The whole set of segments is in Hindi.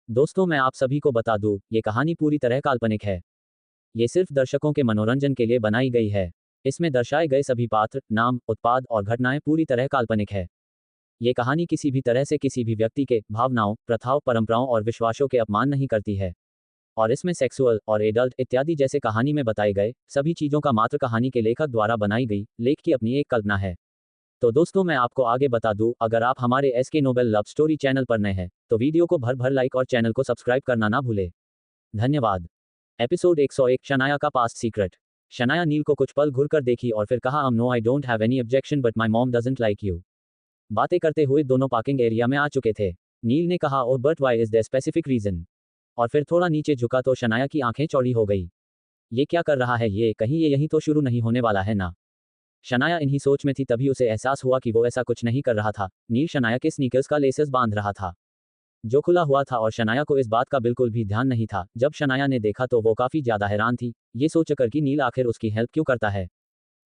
दोस्तों, मैं आप सभी को बता दूं, ये कहानी पूरी तरह काल्पनिक है। ये सिर्फ दर्शकों के मनोरंजन के लिए बनाई गई है। इसमें दर्शाए गए सभी पात्र, नाम, उत्पाद और घटनाएं पूरी तरह काल्पनिक है। ये कहानी किसी भी तरह से किसी भी व्यक्ति के भावनाओं, प्रथाओं, परंपराओं और विश्वासों के अपमान नहीं करती है। और इसमें सेक्सुअल और एडल्ट इत्यादि जैसे कहानी में बताए गए सभी चीजों का मात्र कहानी के लेखक द्वारा बनाई गई लेख की अपनी एक कल्पना है। तो दोस्तों, मैं आपको आगे बता दूं, अगर आप हमारे SK Nobel love story channel पर नए हैं तो वीडियो को भर भर लाइक और चैनल को सब्सक्राइब करना ना भूले। धन्यवाद। एपिसोड 101, शनाया का पास्ट सीक्रेट। शनाया नील को कुछ पल घूर कर देखी और फिर कहा, no I don't have any objection but my mom doesn't like you. बातें करते हुए दोनों पार्किंग एरिया में आ चुके थे। नील ने कहा, oh but why is the specific reason. और फिर थोड़ा नीचे झुका तो शनाया की आंखें चौड़ी हो गई। ये क्या कर रहा है ये, कहीं ये यहीं तो शुरू नहीं होने वाला है ना। शनाया इन्हीं सोच में थी, तभी उसे एहसास हुआ कि वो ऐसा कुछ नहीं कर रहा था। नील शनाया के स्नीकर्स का लेसेस बांध रहा था जो खुला हुआ था और शनाया को इस बात का बिल्कुल भी ध्यान नहीं था। जब शनाया ने देखा तो वो काफी ज्यादा हैरान थी, ये सोचकर कि नील आखिर उसकी हेल्प क्यों करता है।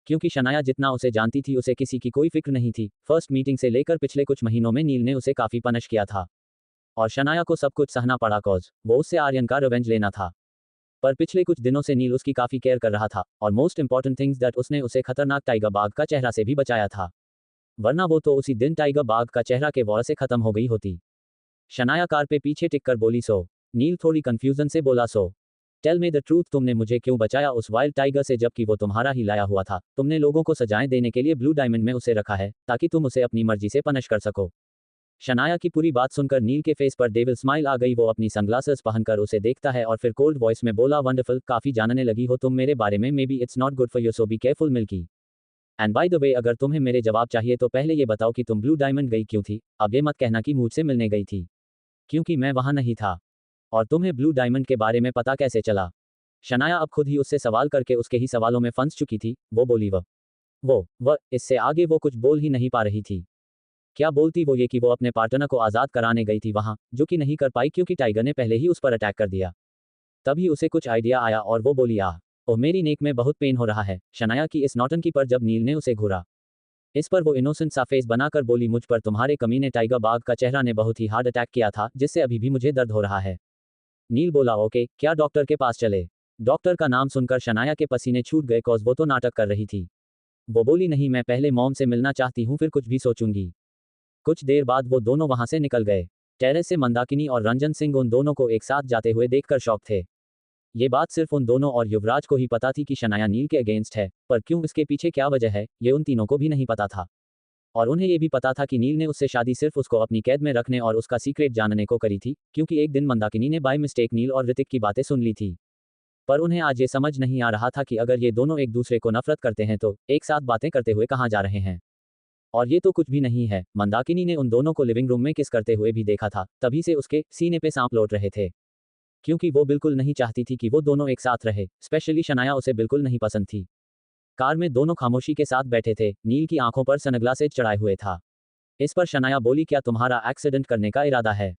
क्योंकि शनाया जितना उसे जानती थी उसे किसी की कोई फिक्र नहीं थी। फर्स्ट मीटिंग से लेकर पिछले कुछ महीनों में नील ने उसे काफी पनिश किया था और शनाया को सब कुछ सहना पड़ा कॉज वो उससे आर्यन का रिवेंज लेना था। पर पिछले कुछ दिनों से नील उसकी काफी केयर कर रहा था और मोस्ट इंपॉर्टेंट थिंग्स दैट उसने उसे खतरनाक टाइगर बाघ का चेहरा से भी बचाया था, वरना वो तो उसी दिन टाइगर बाघ का चेहरा के वॉर से खत्म हो गई होती। शनाया कार पे पीछे टिककर बोली, सो। नील थोड़ी कंफ्यूजन से बोला, so tell me the truth, तुमने मुझे क्यों बचाया उस वाइल्ड टाइगर से जबकि वो तुम्हारा ही लाया हुआ था। तुमने लोगों को सजाएं देने के लिए ब्लू डायमंड में उसे रखा है ताकि तुम उसे अपनी मर्जी से पनिश कर सको। शनाया की पूरी बात सुनकर नील के फेस पर डेविल स्माइल आ गई। वो अपनी सनग्लासेस पहनकर उसे देखता है और फिर कोल्ड वॉइस में बोला, वंडरफुल, काफी जानने लगी हो तुम मेरे बारे में। May be it's not good for you, so be careful milky. And by the way, अगर तुम्हें मेरे जवाब चाहिए तो पहले ये बताओ कि तुम ब्लू डायमंड गई क्यों थी। अब ये मत कहना कि मुझसे मिलने गई थी, क्योंकि मैं वहां नहीं था। और तुम्हें ब्लू डायमंड के बारे में पता कैसे चला। शनाया अब खुद ही उससे सवाल करके उसके ही सवालों में फंस चुकी थी। वो बोली, वो इससे आगे वो कुछ बोल ही नहीं पा रही थी। क्या बोलती वो ये कि वो अपने पार्टनर को आज़ाद कराने गई थी वहां, जो कि नहीं कर पाई क्योंकि टाइगर ने पहले ही उस पर अटैक कर दिया। तभी उसे कुछ आइडिया आया और वो बोली, ओह मेरी नेक में बहुत पेन हो रहा है। शनाया की इस नौटंकी पर जब नील ने उसे घूरा, इस पर वो इनोसेंट सा फेस बनाकर बोली, मुझ पर तुम्हारे कमीने टाइगर बाघ का चेहरा ने बहुत ही हार्ड अटैक किया था जिससे अभी भी मुझे दर्द हो रहा है। नील बोला, ओके, क्या डॉक्टर के पास चले। डॉक्टर का नाम सुनकर शनाया के पसीने छूट गए कॉज वो तो नाटक कर रही थी। वो बोली, नहीं, मैं पहले मॉम से मिलना चाहती हूँ, फिर कुछ भी सोचूंगी। कुछ देर बाद वो दोनों वहां से निकल गए। टेरेस से मंदाकिनी और रंजन सिंह उन दोनों को एक साथ जाते हुए देखकर शॉक थे। ये बात सिर्फ उन दोनों और युवराज को ही पता थी कि शनाया नील के अगेंस्ट है, पर क्यों, इसके पीछे क्या वजह है, ये उन तीनों को भी नहीं पता था। और उन्हें ये भी पता था कि नील ने उससे शादी सिर्फ उसको अपनी कैद में रखने और उसका सीक्रेट जानने को करी थी, क्योंकि एक दिन मंदाकिनी ने बाय मिस्टेक नील और ऋतिक की बातें सुन ली थी। पर उन्हें आज ये समझ नहीं आ रहा था कि अगर ये दोनों एक दूसरे को नफरत करते हैं तो एक साथ बातें करते हुए कहाँ जा रहे हैं। और ये तो कुछ भी नहीं है। मंदाकिनी ने उन दोनों को लिविंग रूम में किस करते हुए भी देखा था, तभी से उसके सीने पे सांप लौट रहे थे, क्योंकि वो बिल्कुल नहीं चाहती थी कि वो दोनों एक साथ रहे। स्पेशली शनाया उसे बिल्कुल नहीं पसंद थी। कार में दोनों खामोशी के साथ बैठे थे। नील की आंखों पर सनग्लासेज चढ़ाए हुए था। इस पर शनाया बोली, क्या तुम्हारा एक्सीडेंट करने का इरादा है।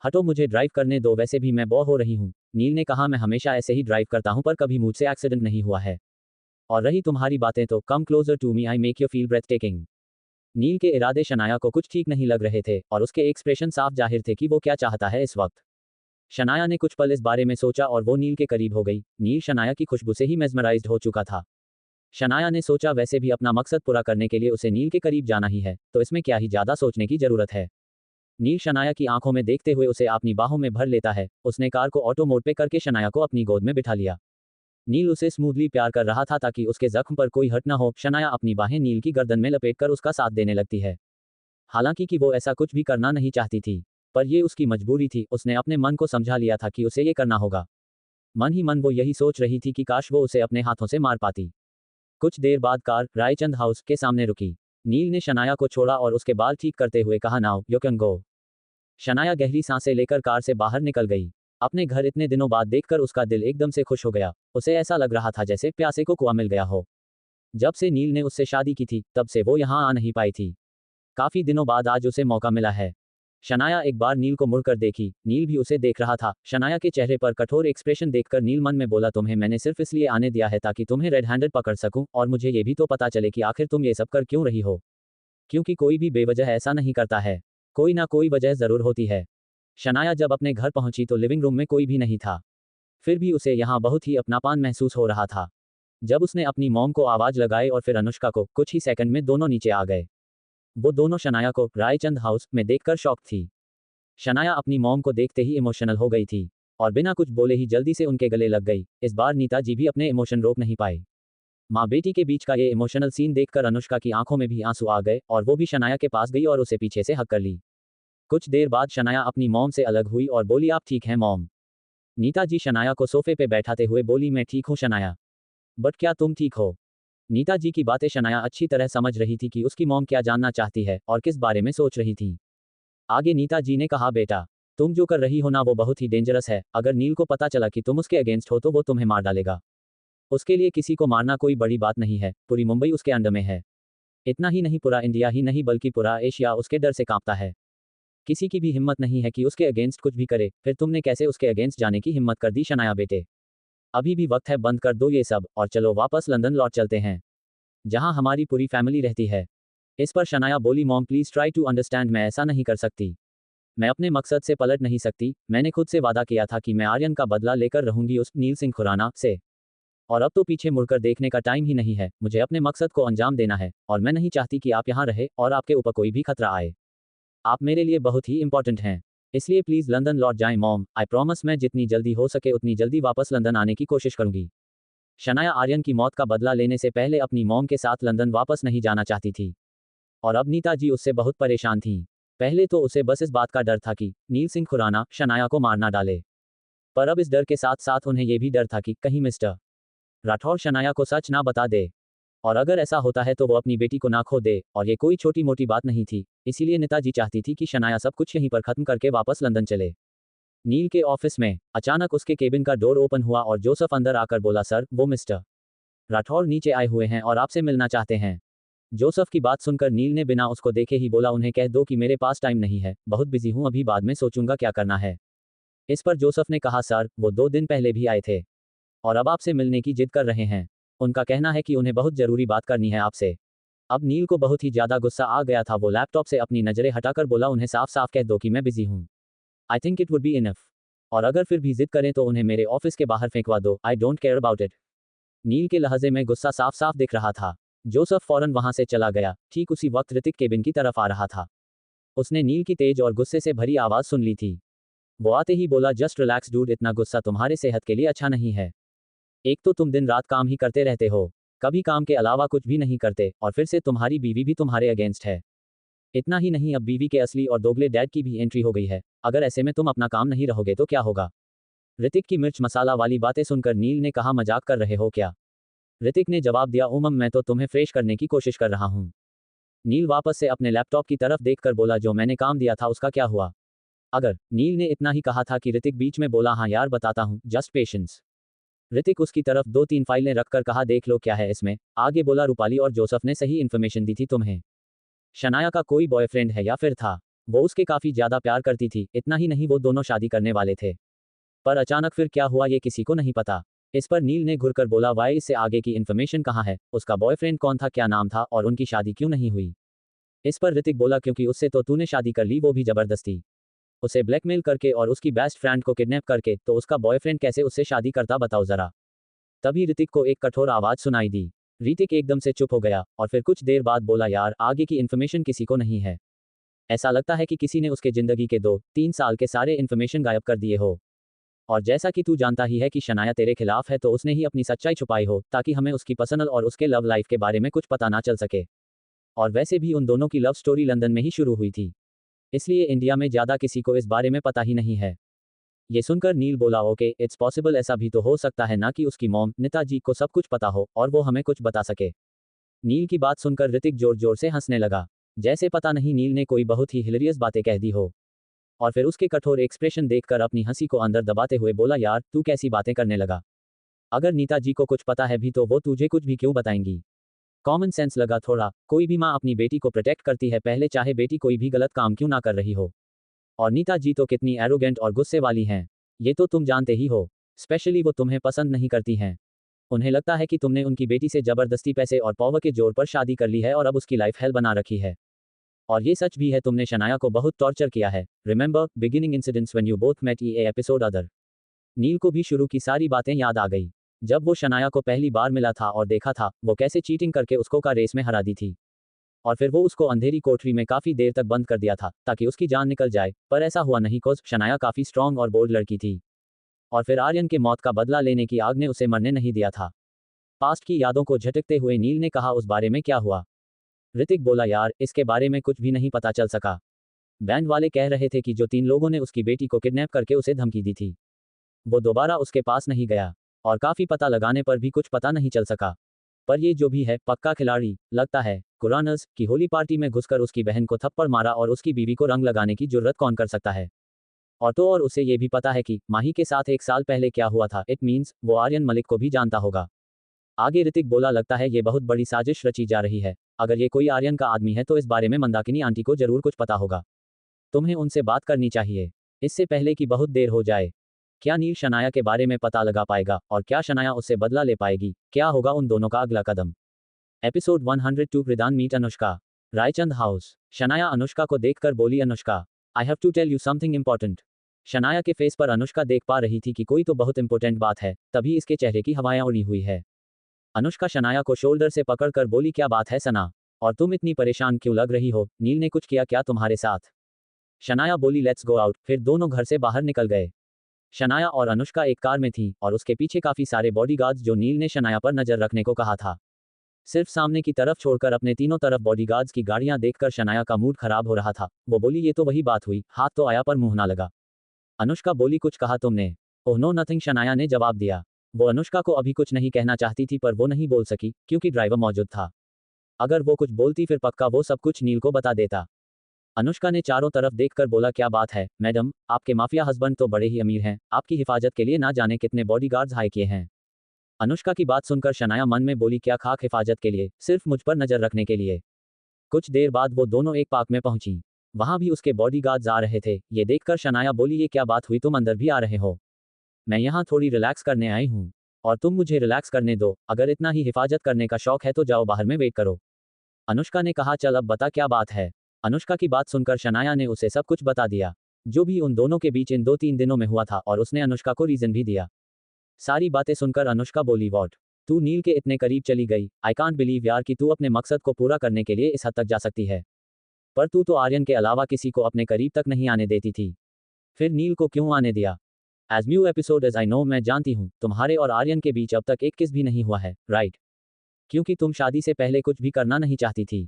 हटो, मुझे ड्राइव करने दो, वैसे भी मैं बोर हो रही हूँ। नील ने कहा, मैं हमेशा ऐसे ही ड्राइव करता हूँ पर कभी मुझसे एक्सीडेंट नहीं हुआ है। और रही तुम्हारी बातें तो come closer to me, I make you feel breathtaking. Neel के इरादे शनाया को कुछ ठीक नहीं लग रहे थे और उसके एक्सप्रेशन साफ जाहिर थे कि वो क्या चाहता है इस वक्त। शनाया ने कुछ पल इस बारे में सोचा और वो नील के करीब हो गई। नील शनाया की खुशबू से ही मेस्मराइज्ड हो चुका था। शनाया ने सोचा, वैसे भी अपना मकसद पूरा करने के लिए उसे नील के करीब जाना ही है, तो इसमें क्या ही ज्यादा सोचने की जरूरत है। नील शनाया की आंखों में देखते हुए उसे अपनी बाहों में भर लेता है। उसने कार को ऑटो मोड पे करके शनाया को अपनी गोद में बिठा लिया। नील उसे स्मूथली प्यार कर रहा था ताकि उसके जख्म पर कोई हर्ट न हो। शनाया अपनी बाहें नील की गर्दन में लपेटकर उसका साथ देने लगती है, हालांकि कि वो ऐसा कुछ भी करना नहीं चाहती थी, पर ये उसकी मजबूरी थी। उसने अपने मन को समझा लिया था कि उसे ये करना होगा। मन ही मन वो यही सोच रही थी कि काश वो उसे अपने हाथों से मार पाती। कुछ देर बाद कार रायचंद हाउस के सामने रुकी। नील ने शनाया को छोड़ा और उसके बाल ठीक करते हुए कहा, now you can go. Shanaya गहरी सांसें लेकर कार से बाहर निकल गई। अपने घर इतने दिनों बाद देखकर उसका दिल एकदम से खुश हो गया। उसे ऐसा लग रहा था जैसे प्यासे को कुआं मिल गया हो। जब से नील ने उससे शादी की थी तब से वो यहाँ आ नहीं पाई थी। काफी दिनों बाद आज उसे मौका मिला है। शनाया एक बार नील को मुड़कर देखी। नील भी उसे देख रहा था। शनाया के चेहरे पर कठोर एक्सप्रेशन देखकर नील मन में बोला, तुम्हें मैंने सिर्फ इसलिए आने दिया है ताकि तुम्हें रेड हैंडेड पकड़ सकूं, और मुझे ये भी तो पता चले कि आखिर तुम ये सब कर क्यों रही हो। क्योंकि कोई भी बेवजह ऐसा नहीं करता है, कोई ना कोई वजह जरूर होती है। शनाया जब अपने घर पहुंची तो लिविंग रूम में कोई भी नहीं था। फिर भी उसे यहाँ बहुत ही अपनापन महसूस हो रहा था। जब उसने अपनी मॉम को आवाज लगाई और फिर अनुष्का को, कुछ ही सेकंड में दोनों नीचे आ गए। वो दोनों शनाया को रायचंद हाउस में देखकर शॉक थी। शनाया अपनी मॉम को देखते ही इमोशनल हो गई थी और बिना कुछ बोले ही जल्दी से उनके गले लग गई। इस बार नीता जी भी अपने इमोशन रोक नहीं पाए। माँ बेटी के बीच का ये इमोशनल सीन देखकर अनुष्का की आंखों में भी आंसू आ गए और वो भी शनाया के पास गई और उसे पीछे से हक कर ली। कुछ देर बाद शनाया अपनी मॉम से अलग हुई और बोली, आप ठीक हैं मॉम? नीता जी शनाया को सोफे पे बैठाते हुए बोली, मैं ठीक हूँ शनाया, बट क्या तुम ठीक हो? नीता जी की बातें शनाया अच्छी तरह समझ रही थी कि उसकी मॉम क्या जानना चाहती है और किस बारे में सोच रही थी। आगे नीता जी ने कहा, बेटा तुम जो कर रही हो ना वो बहुत ही डेंजरस है। अगर नील को पता चला कि तुम उसके अगेंस्ट हो तो वो तुम्हें मार डालेगा। उसके लिए किसी को मारना कोई बड़ी बात नहीं है। पूरी मुंबई उसके अंडर में है। इतना ही नहीं, पूरा इंडिया ही नहीं बल्कि पूरा एशिया उसके डर से कांपता है। किसी की भी हिम्मत नहीं है कि उसके अगेंस्ट कुछ भी करे। फिर तुमने कैसे उसके अगेंस्ट जाने की हिम्मत कर दी शनाया बेटे? अभी भी वक्त है, बंद कर दो ये सब और चलो वापस लंदन लौट चलते हैं, जहां हमारी पूरी फैमिली रहती है। इस पर शनाया बोली, mom please try to understand, मैं ऐसा नहीं कर सकती। मैं अपने मकसद से पलट नहीं सकती। मैंने खुद से वादा किया था कि मैं आर्यन का बदला लेकर रहूंगी उस नील सिंह खुराना से, और अब तो पीछे मुड़कर देखने का टाइम ही नहीं है। मुझे अपने मकसद को अंजाम देना है और मैं नहीं चाहती कि आप यहाँ रहे और आपके ऊपर कोई भी खतरा आए। आप मेरे लिए बहुत ही इंपॉर्टेंट हैं, इसलिए प्लीज लंदन लौट जाएं मॉम। आई प्रॉमिस, मैं जितनी जल्दी हो सके उतनी जल्दी वापस लंदन आने की कोशिश करूंगी। शनाया आर्यन की मौत का बदला लेने से पहले अपनी मॉम के साथ लंदन वापस नहीं जाना चाहती थी और अब नीता जी उससे बहुत परेशान थीं। पहले तो उसे बस इस बात का डर था कि नील सिंह खुराना शनाया को मार ना डाले, पर अब इस डर के साथ साथ उन्हें यह भी डर था कि कहीं मिस्टर राठौर शनाया को सच ना बता दे, और अगर ऐसा होता है तो वो अपनी बेटी को ना खो दे। और ये कोई छोटी मोटी बात नहीं थी, इसीलिए नीता जी चाहती थी कि शनाया सब कुछ यहीं पर खत्म करके वापस लंदन चले। नील के ऑफिस में अचानक उसके केबिन का डोर ओपन हुआ और जोसेफ अंदर आकर बोला, सर वो मिस्टर राठौर नीचे आए हुए हैं और आपसे मिलना चाहते हैं। जोसेफ की बात सुनकर नील ने बिना उसको देखे ही बोला, उन्हें कह दो कि मेरे पास टाइम नहीं है, बहुत बिजी हूं, अभी बाद में सोचूंगा क्या करना है। इस पर जोसेफ ने कहा, सर वो 2 दिन पहले भी आए थे और अब आपसे मिलने की जिद कर रहे हैं। उनका कहना है कि उन्हें बहुत जरूरी बात करनी है आपसे। अब नील को बहुत ही ज्यादा गुस्सा आ गया था। वो लैपटॉप से अपनी नजरें हटाकर बोला, उन्हें साफ साफ कह दो कि मैं बिजी हूं। I think it would be enough, और अगर फिर भी जिद करें तो उन्हें मेरे ऑफिस के बाहर फेंकवा दो। I don't care about it. Neel के लहजे में गुस्सा साफ साफ दिख रहा था। जोसेफ फौरन वहां से चला गया। ठीक उसी वक्त ऋतिक केबिन की तरफ आ रहा था। उसने नील की तेज और गुस्से से भरी आवाज सुन ली थी। वो आते ही बोला, जस्ट रिलैक्स डूड, इतना गुस्सा तुम्हारे सेहत के लिए अच्छा नहीं है। एक तो तुम दिन रात काम ही करते रहते हो, कभी काम के अलावा कुछ भी नहीं करते, और फिर से तुम्हारी बीवी भी तुम्हारे अगेंस्ट है। इतना ही नहीं, अब बीवी के असली और दोगले डैड की भी एंट्री हो गई है। अगर ऐसे में तुम अपना काम नहीं रहोगे तो क्या होगा? ऋतिक की मिर्च मसाला वाली बातें सुनकर नील ने कहा, मजाक कर रहे हो क्या? ऋतिक ने जवाब दिया, उमम मैं तो तुम्हें फ्रेश करने की कोशिश कर रहा हूँ। नील वापस से अपने लैपटॉप की तरफ देखकर बोला, जो मैंने काम दिया था उसका क्या हुआ? अगर नील ने इतना ही कहा था कि ऋतिक बीच में बोला, हाँ यार बताता हूँ, जस्ट पेशेंस। ऋतिक उसकी तरफ 2-3 फाइलें रखकर कहा, देख लो क्या है इसमें। आगे बोला, रूपाली और जोसेफ ने सही इन्फॉर्मेशन दी थी तुम्हें। शनाया का कोई बॉयफ्रेंड है या फिर था। वो उसके काफी ज्यादा प्यार करती थी। इतना ही नहीं, वो दोनों शादी करने वाले थे, पर अचानक फिर क्या हुआ ये किसी को नहीं पता। इस पर नील ने घुरकर बोला, वाई इससे आगे की इन्फॉर्मेशन कहाँ है? उसका बॉयफ्रेंड कौन था, क्या नाम था, और उनकी शादी क्यों नहीं हुई? इस पर ऋतिक बोला, क्योंकि उससे तो तूने शादी कर ली, वो भी जबरदस्ती, उसे ब्लैकमेल करके और उसकी बेस्ट फ्रेंड को किडनैप करके। तो उसका बॉयफ्रेंड कैसे उससे शादी करता, बताओ जरा। तभी ऋतिक को एक कठोर आवाज सुनाई दी। ऋतिक एकदम से चुप हो गया और फिर कुछ देर बाद बोला, यार आगे की इन्फॉर्मेशन किसी को नहीं है। ऐसा लगता है कि किसी ने उसके जिंदगी के 2-3 साल के सारे इन्फॉर्मेशन गायब कर दिए हो। और जैसा कि तू जानता ही है कि शनाया तेरे खिलाफ है, तो उसने ही अपनी सच्चाई छुपाई हो ताकि हमें उसकी पर्सनल और उसके लव लाइफ के बारे में कुछ पता ना चल सके। और वैसे भी उन दोनों की लव स्टोरी लंदन में ही शुरू हुई थी, इसलिए इंडिया में ज्यादा किसी को इस बारे में पता ही नहीं है। ये सुनकर नील बोला, ओके इट्स पॉसिबल, ऐसा भी तो हो सकता है ना कि उसकी मॉम नेताजी को सब कुछ पता हो और वो हमें कुछ बता सके। नील की बात सुनकर ऋतिक जोर जोर से हंसने लगा, जैसे पता नहीं नील ने कोई बहुत ही हिलेरियस बातें कह दी हो। और फिर उसके कठोर एक्सप्रेशन देखकर अपनी हंसी को अंदर दबाते हुए बोला, यार तू कैसी बातें करने लगा? अगर नीता जी को कुछ पता है भी तो वो तुझे कुछ भी क्यों बताएंगी? कॉमन सेंस लगा थोड़ा। कोई भी माँ अपनी बेटी को प्रोटेक्ट करती है, पहले चाहे बेटी कोई भी गलत काम क्यों ना कर रही हो। और नीता जी तो कितनी एरोगेंट और गुस्से वाली हैं, ये तो तुम जानते ही हो। स्पेशली वो तुम्हें पसंद नहीं करती हैं। उन्हें लगता है कि तुमने उनकी बेटी से जबरदस्ती पैसे और पावर के जोर पर शादी कर ली है और अब उसकी लाइफ हेल बना रखी है। और ये सच भी है, तुमने शनाया को बहुत टॉर्चर किया है। Remember beginning incidents when you both met a episode other. Neel को भी शुरू की सारी बातें याद आ गई, जब वो शनाया को पहली बार मिला था और देखा था वो कैसे चीटिंग करके उसको का रेस में हरा दी थी। और फिर वो उसको अंधेरी कोठरी में काफी देर तक बंद कर दिया था ताकि उसकी जान निकल जाए, पर ऐसा हुआ नहीं कोस शनाया काफी स्ट्रांग और बोल्ड लड़की थी। और फिर आर्यन के मौत का बदला लेने की आग ने उसे मरने नहीं दिया था। पास्ट की यादों को झटकते हुए नील ने कहा, उस बारे में क्या हुआ? ऋतिक बोला, यार इसके बारे में कुछ भी नहीं पता चल सका। बैंड वाले कह रहे थे कि जो 3 लोगों ने उसकी बेटी को किडनैप करके उसे धमकी दी थी वो दोबारा उसके पास नहीं गया, और काफी पता लगाने पर भी कुछ पता नहीं चल सका। पर ये जो भी है पक्का खिलाड़ी लगता है। कुरानस की होली पार्टी में घुसकर उसकी बहन को थप्पड़ मारा और उसकी बीवी को रंग लगाने की जुर्रत कौन कर सकता है? और उसे ये भी पता है कि माही के साथ 1 साल पहले क्या हुआ था। इट मीन्स वो आर्यन मलिक को भी जानता होगा। आगे ऋतिक बोला, लगता है ये बहुत बड़ी साजिश रची जा रही है। अगर ये कोई आर्यन का आदमी है तो इस बारे में मंदाकिनी आंटी को जरूर कुछ पता होगा। तुम्हें उनसे बात करनी चाहिए इससे पहले कि बहुत देर हो जाए। क्या नील शनाया के बारे में पता लगा पाएगा और क्या शनाया उससे बदला ले पाएगी? क्या होगा उन दोनों का अगला कदम? एपिसोड 102 प्रदान मीट अनुष्का रायचंद हाउस। शनाया अनुष्का को देखकर बोली, Anushka I have to tell you something important. Shanaya के फेस पर अनुष्का देख पा रही थी कि कोई तो बहुत इंपॉर्टेंट बात है, तभी इसके चेहरे की हवाएं उड़ी हुई है। अनुष्का शनाया को शोल्डर से पकड़कर बोली, क्या बात है सना, और तुम इतनी परेशान क्यों लग रही हो? नील ने कुछ किया क्या तुम्हारे साथ? शनाया बोली, लेट्स गो आउट। फिर दोनों घर से बाहर निकल गए। शनाया और अनुष्का एक कार में थी और उसके पीछे काफी सारे बॉडीगार्ड्स जो नील ने शनाया पर नजर रखने को कहा था। सिर्फ सामने की तरफ छोड़कर अपने तीनों तरफ बॉडीगार्ड्स की गाड़ियां देखकर शनाया का मूड खराब हो रहा था। वो बोली, ये तो वही बात हुई, हाथ तो आया पर मुंह ना लगा। अनुष्का बोली, कुछ कहा तुमने? ओह नो नथिंग, शनाया ने जवाब दिया। वो अनुष्का को अभी कुछ नहीं कहना चाहती थी पर वो नहीं बोल सकी क्योंकि ड्राइवर मौजूद था। अगर वो कुछ बोलती फिर पक्का वो सब कुछ नील को बता देता। अनुष्का ने चारों तरफ देखकर बोला, क्या बात है मैडम, आपके माफिया हस्बैंड तो बड़े ही अमीर हैं, आपकी हिफाजत के लिए ना जाने कितने बॉडीगार्ड्स हाई किए हैं। अनुष्का की बात सुनकर शनाया मन में बोली, क्या खाक हिफाजत के लिए, सिर्फ मुझ पर नजर रखने के लिए। कुछ देर बाद वो दोनों एक पार्क में पहुंची। वहां भी उसके बॉडीगार्ड्स आ रहे थे। ये देखकर शनाया बोली, ये क्या बात हुई, तुम अंदर भी आ रहे हो? मैं यहाँ थोड़ी रिलैक्स करने आई हूँ और तुम मुझे रिलैक्स करने दो। अगर इतना ही हिफाजत करने का शौक है तो जाओ बाहर में वेट करो। अनुष्का ने कहा, चल अब बता क्या बात है। अनुष्का की बात सुनकर शनाया ने उसे सब कुछ बता दिया, जो भी उन दोनों के बीच इन 2-3 दिनों में हुआ था, और उसने अनुष्का को रीजन भी दिया। सारी बातें सुनकर अनुष्का बोली, वॉट, तू नील के इतने करीब चली गई? आई कांट बिलीव यार कि तू अपने मकसद को पूरा करने के लिए इस हद तक जा सकती है। पर तू तो आर्यन के अलावा किसी को अपने करीब तक नहीं आने देती थी, फिर नील को क्यों आने दिया? As new episode as I know, मैं जानती हूँ तुम्हारे और आर्यन के बीच अब तक एक किस भी नहीं हुआ है, राइट? क्योंकि तुम शादी से पहले कुछ भी करना नहीं चाहती थी।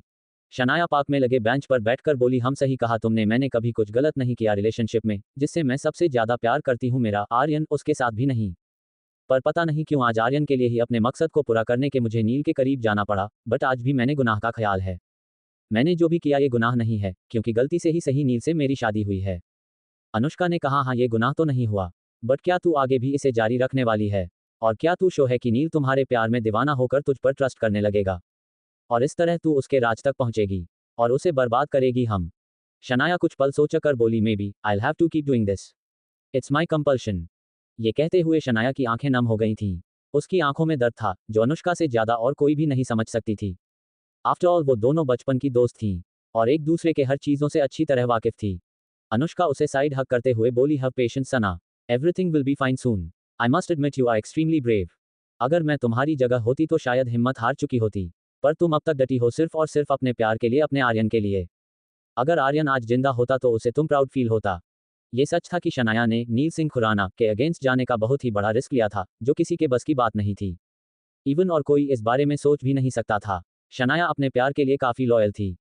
शनाया पार्क में लगे बेंच पर बैठकर बोली, हम सही कहा तुमने, मैंने कभी कुछ गलत नहीं किया रिलेशनशिप में। जिससे मैं सबसे ज्यादा प्यार करती हूँ, मेरा आर्यन, उसके साथ भी नहीं। पर पता नहीं क्यों आज आर्यन के लिए ही अपने मकसद को पूरा करने के मुझे नील के करीब जाना पड़ा। बट आज भी मैंने गुनाह का ख्याल है। मैंने जो भी किया ये गुनाह नहीं है, क्योंकि गलती से ही सही नील से मेरी शादी हुई है। अनुष्का ने कहा, हाँ ये गुनाह तो नहीं हुआ, बट क्या तू आगे भी इसे जारी रखने वाली है? और क्या तू शो है कि नील तुम्हारे प्यार में दीवाना होकर तुझ पर ट्रस्ट करने लगेगा और इस तरह तू उसके राज तक पहुंचेगी और उसे बर्बाद करेगी? हम शनाया कुछ पल सोचकर बोली, maybe I have to keep doing this, it's my compulsion. ये कहते हुए शनाया की आंखें नम हो गई थीं। उसकी आंखों में दर्द था जो अनुष्का से ज्यादा और कोई भी नहीं समझ सकती थी। आफ्टर ऑल वो दोनों बचपन की दोस्त थीं और एक दूसरे के हर चीजों से अच्छी तरह वाकिफ थी। अनुष्का उसे साइड हक करते हुए बोली, have patience Sana, everything will be fine soon. I must admit you are extremely brave. अगर मैं तुम्हारी जगह होती तो शायद हिम्मत हार चुकी होती, पर तुम अब तक डटी हो सिर्फ और सिर्फ अपने प्यार के लिए, अपने आर्यन के लिए। अगर आर्यन आज जिंदा होता तो उसे तुम प्राउड फील होता। ये सच था कि शनाया ने नील सिंह खुराना के अगेंस्ट जाने का बहुत ही बड़ा रिस्क लिया था, जो किसी के बस की बात नहीं थी। इवन और कोई इस बारे में सोच भी नहीं सकता था। शनाया अपने प्यार के लिए काफी लॉयल थी।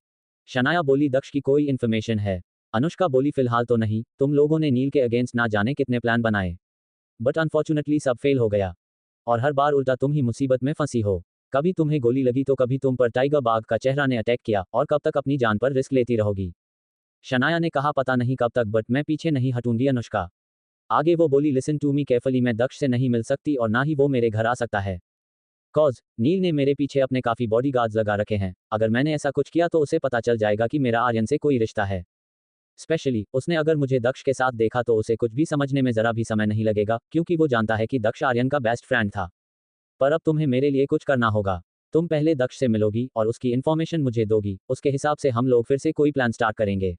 शनाया बोली, दक्ष की कोई इन्फॉर्मेशन है? अनुष्का बोली, फिलहाल तो नहीं। तुम लोगों ने नील के अगेंस्ट ना जाने कितने प्लान बनाए, बट अनफॉर्चुनेटली सब फेल हो गया। और हर बार उल्टा तुम ही मुसीबत में फंसी हो। कभी तुम्हें गोली लगी तो कभी तुम पर टाइगर बाघ का चेहरा ने अटैक किया, और कब तक अपनी जान पर रिस्क लेती रहोगी? शनाया ने कहा, पता नहीं कब तक, बट मैं पीछे नहीं हटूंगी अनुष्का। आगे वो बोली, लिसन टू मी केयरफुली, मैं दक्ष से नहीं मिल सकती और ना ही वो मेरे घर आ सकता है। कॉज नील ने मेरे पीछे अपने काफी बॉडीगार्ड्स लगा रखे हैं। अगर मैंने ऐसा कुछ किया तो उसे पता चल जाएगा कि मेरा आर्यन से कोई रिश्ता है। स्पेशली उसने अगर मुझे दक्ष के साथ देखा तो उसे कुछ भी समझने में जरा भी समय नहीं लगेगा, क्योंकि वो जानता है कि दक्ष आर्यन का बेस्ट फ्रेंड था। पर अब तुम्हें मेरे लिए कुछ करना होगा। तुम पहले दक्ष से मिलोगी और उसकी इन्फॉर्मेशन मुझे दोगी, उसके हिसाब से हम लोग फिर से कोई प्लान स्टार्ट करेंगे।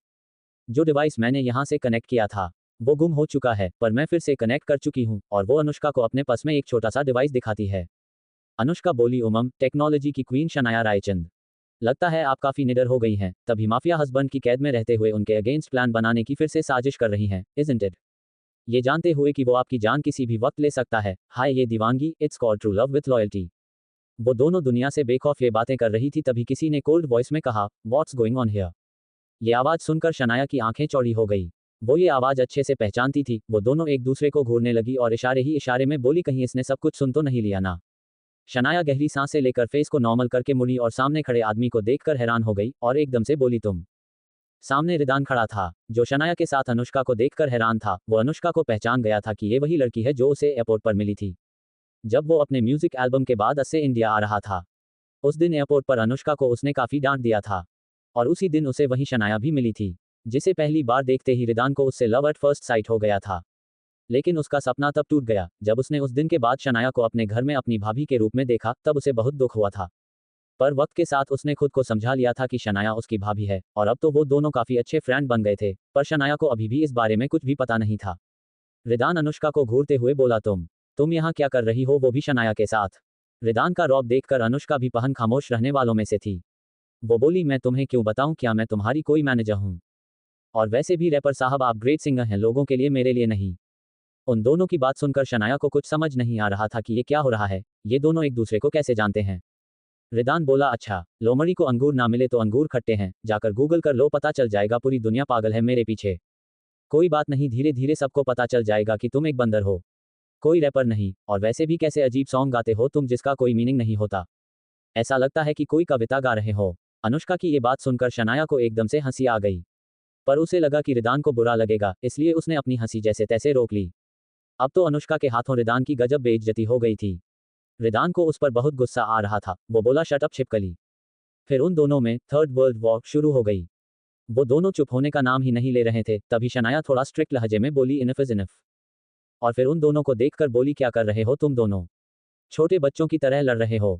जो डिवाइस मैंने यहाँ से कनेक्ट किया था वो गुम हो चुका है, पर मैं फिर से कनेक्ट कर चुकी हूँ और वो अनुष्का को अपने पर्स में एक छोटा सा डिवाइस दिखाती है। अनुष्का बोली, टेक्नोलॉजी की क्वीन शनाया रायचंद, लगता है आप काफी निडर हो गई हैं। तभी माफिया हस्बैंड की कैद में रहते हुए उनके अगेंस्ट प्लान बनाने की फिर से साजिश कर रही हैं, इज़न्ट इट? ये जानते हुए कि वो आपकी जान किसी भी वक्त ले सकता है। हाय ये दीवानगी, it's called true love with loyalty. वो दोनों दुनिया से बेखौफ ये बातें कर रही थी, तभी किसी ने कोल्ड वॉइस में कहा, व्हाट्स गोइंग ऑन हियर? ये आवाज सुनकर शनाया की आंखें चौड़ी हो गई। वो ये आवाज अच्छे से पहचानती थी। वो दोनों एक दूसरे को घूरने लगी और इशारे ही इशारे में बोली, कहीं इसने सब कुछ सुन तो नहीं लिया ना? शनाया गहरी सांसें लेकर फेस को नॉर्मल करके मुड़ी और सामने खड़े आदमी को देखकर हैरान हो गई और एकदम से बोली, तुम? सामने रिदान खड़ा था, जो शनाया के साथ अनुष्का को देखकर हैरान था। वो अनुष्का को पहचान गया था कि ये वही लड़की है जो उसे एयरपोर्ट पर मिली थी जब वो अपने म्यूजिक एल्बम के बाद से इंडिया आ रहा था। उस दिन एयरपोर्ट पर अनुष्का को उसने काफी डांट दिया था और उसी दिन उसे वही शनाया भी मिली थी, जिसे पहली बार देखते ही रिदान को उससे लव एट फर्स्ट साइट हो गया था। लेकिन उसका सपना तब टूट गया जब उसने उस दिन के बाद शनाया को अपने घर में अपनी भाभी के रूप में देखा। तब उसे बहुत दुख हुआ था, पर वक्त के साथ उसने खुद को समझा लिया था कि शनाया उसकी भाभी है और अब तो वो दोनों काफी अच्छे फ्रेंड बन गए थे। पर शनाया को अभी भी इस बारे में कुछ भी पता नहीं था। रिदान अनुष्का को घूरते हुए बोला, तुम यहाँ क्या कर रही हो, वो भी शनाया के साथ? रिदान का रौब देखकर अनुष्का भी पहन खामोश रहने वालों में से थी। वो बोली, मैं तुम्हें क्यों बताऊं, क्या मैं तुम्हारी कोई मैनेजर हूं? और वैसे भी रैपर साहब आप ग्रेट सिंगर हैं, लोगों के लिए, मेरे लिए नहीं। उन दोनों की बात सुनकर शनाया को कुछ समझ नहीं आ रहा था कि ये क्या हो रहा है, ये दोनों एक दूसरे को कैसे जानते हैं। रिदान बोला, अच्छा, लोमड़ी को अंगूर ना मिले तो अंगूर खट्टे हैं, जाकर गूगल कर लो, पता चल जाएगा, पूरी दुनिया पागल है मेरे पीछे। कोई बात नहीं, धीरे धीरे सबको पता चल जाएगा कि तुम एक बंदर हो, कोई रैपर नहीं। और वैसे भी कैसे अजीब सॉन्ग गाते हो तुम, जिसका कोई मीनिंग नहीं होता, ऐसा लगता है कि कोई कविता गा रहे हो। अनुष्का की ये बात सुनकर शनाया को एकदम से हंसी आ गई, पर उसे लगा कि रिदान को बुरा लगेगा, इसलिए उसने अपनी हंसी जैसे तैसे रोक ली। अब तो अनुष्का के हाथों रिदान की गजब बेइज्जती हो गई थी। रिदान को उस पर बहुत गुस्सा आ रहा था। वो बोला, शट अप छिपकली। फिर उन दोनों में थर्ड वर्ल्ड वॉर शुरू हो गई। वो दोनों चुप होने का नाम ही नहीं ले रहे थे। तभी शनाया थोड़ा स्ट्रिक्ट लहजे में बोली, इनफ इज इनफ। और फिर उन दोनों को देखकर बोली, क्या कर रहे हो तुम दोनों, छोटे बच्चों की तरह लड़ रहे हो?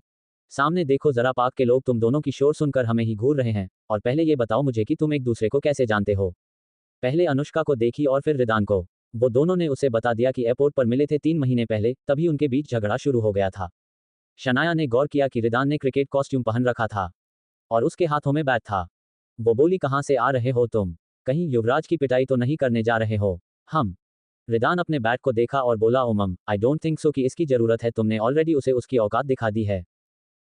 सामने देखो जरा, पाक के लोग तुम दोनों की शोर सुनकर हमें ही घूर रहे हैं। और पहले ये बताओ मुझे कि तुम एक दूसरे को कैसे जानते हो? पहले अनुष्का को देखी और फिर रिदान को। वो दोनों ने उसे बता दिया कि एयरपोर्ट पर मिले थे 3 महीने पहले, तभी उनके बीच झगड़ा शुरू हो गया था। शनाया ने गौर किया कि रिदान ने क्रिकेट कॉस्ट्यूम पहन रखा था और उसके हाथों में बैट था। वो बोली, कहाँ से आ रहे हो तुम, कहीं युवराज की पिटाई तो नहीं करने जा रहे हो? हम। रिदान अपने बैट को देखा और बोला, आई डोंट थिंक सो कि इसकी जरूरत है, तुमने ऑलरेडी उसे उसकी औकात दिखा दी है।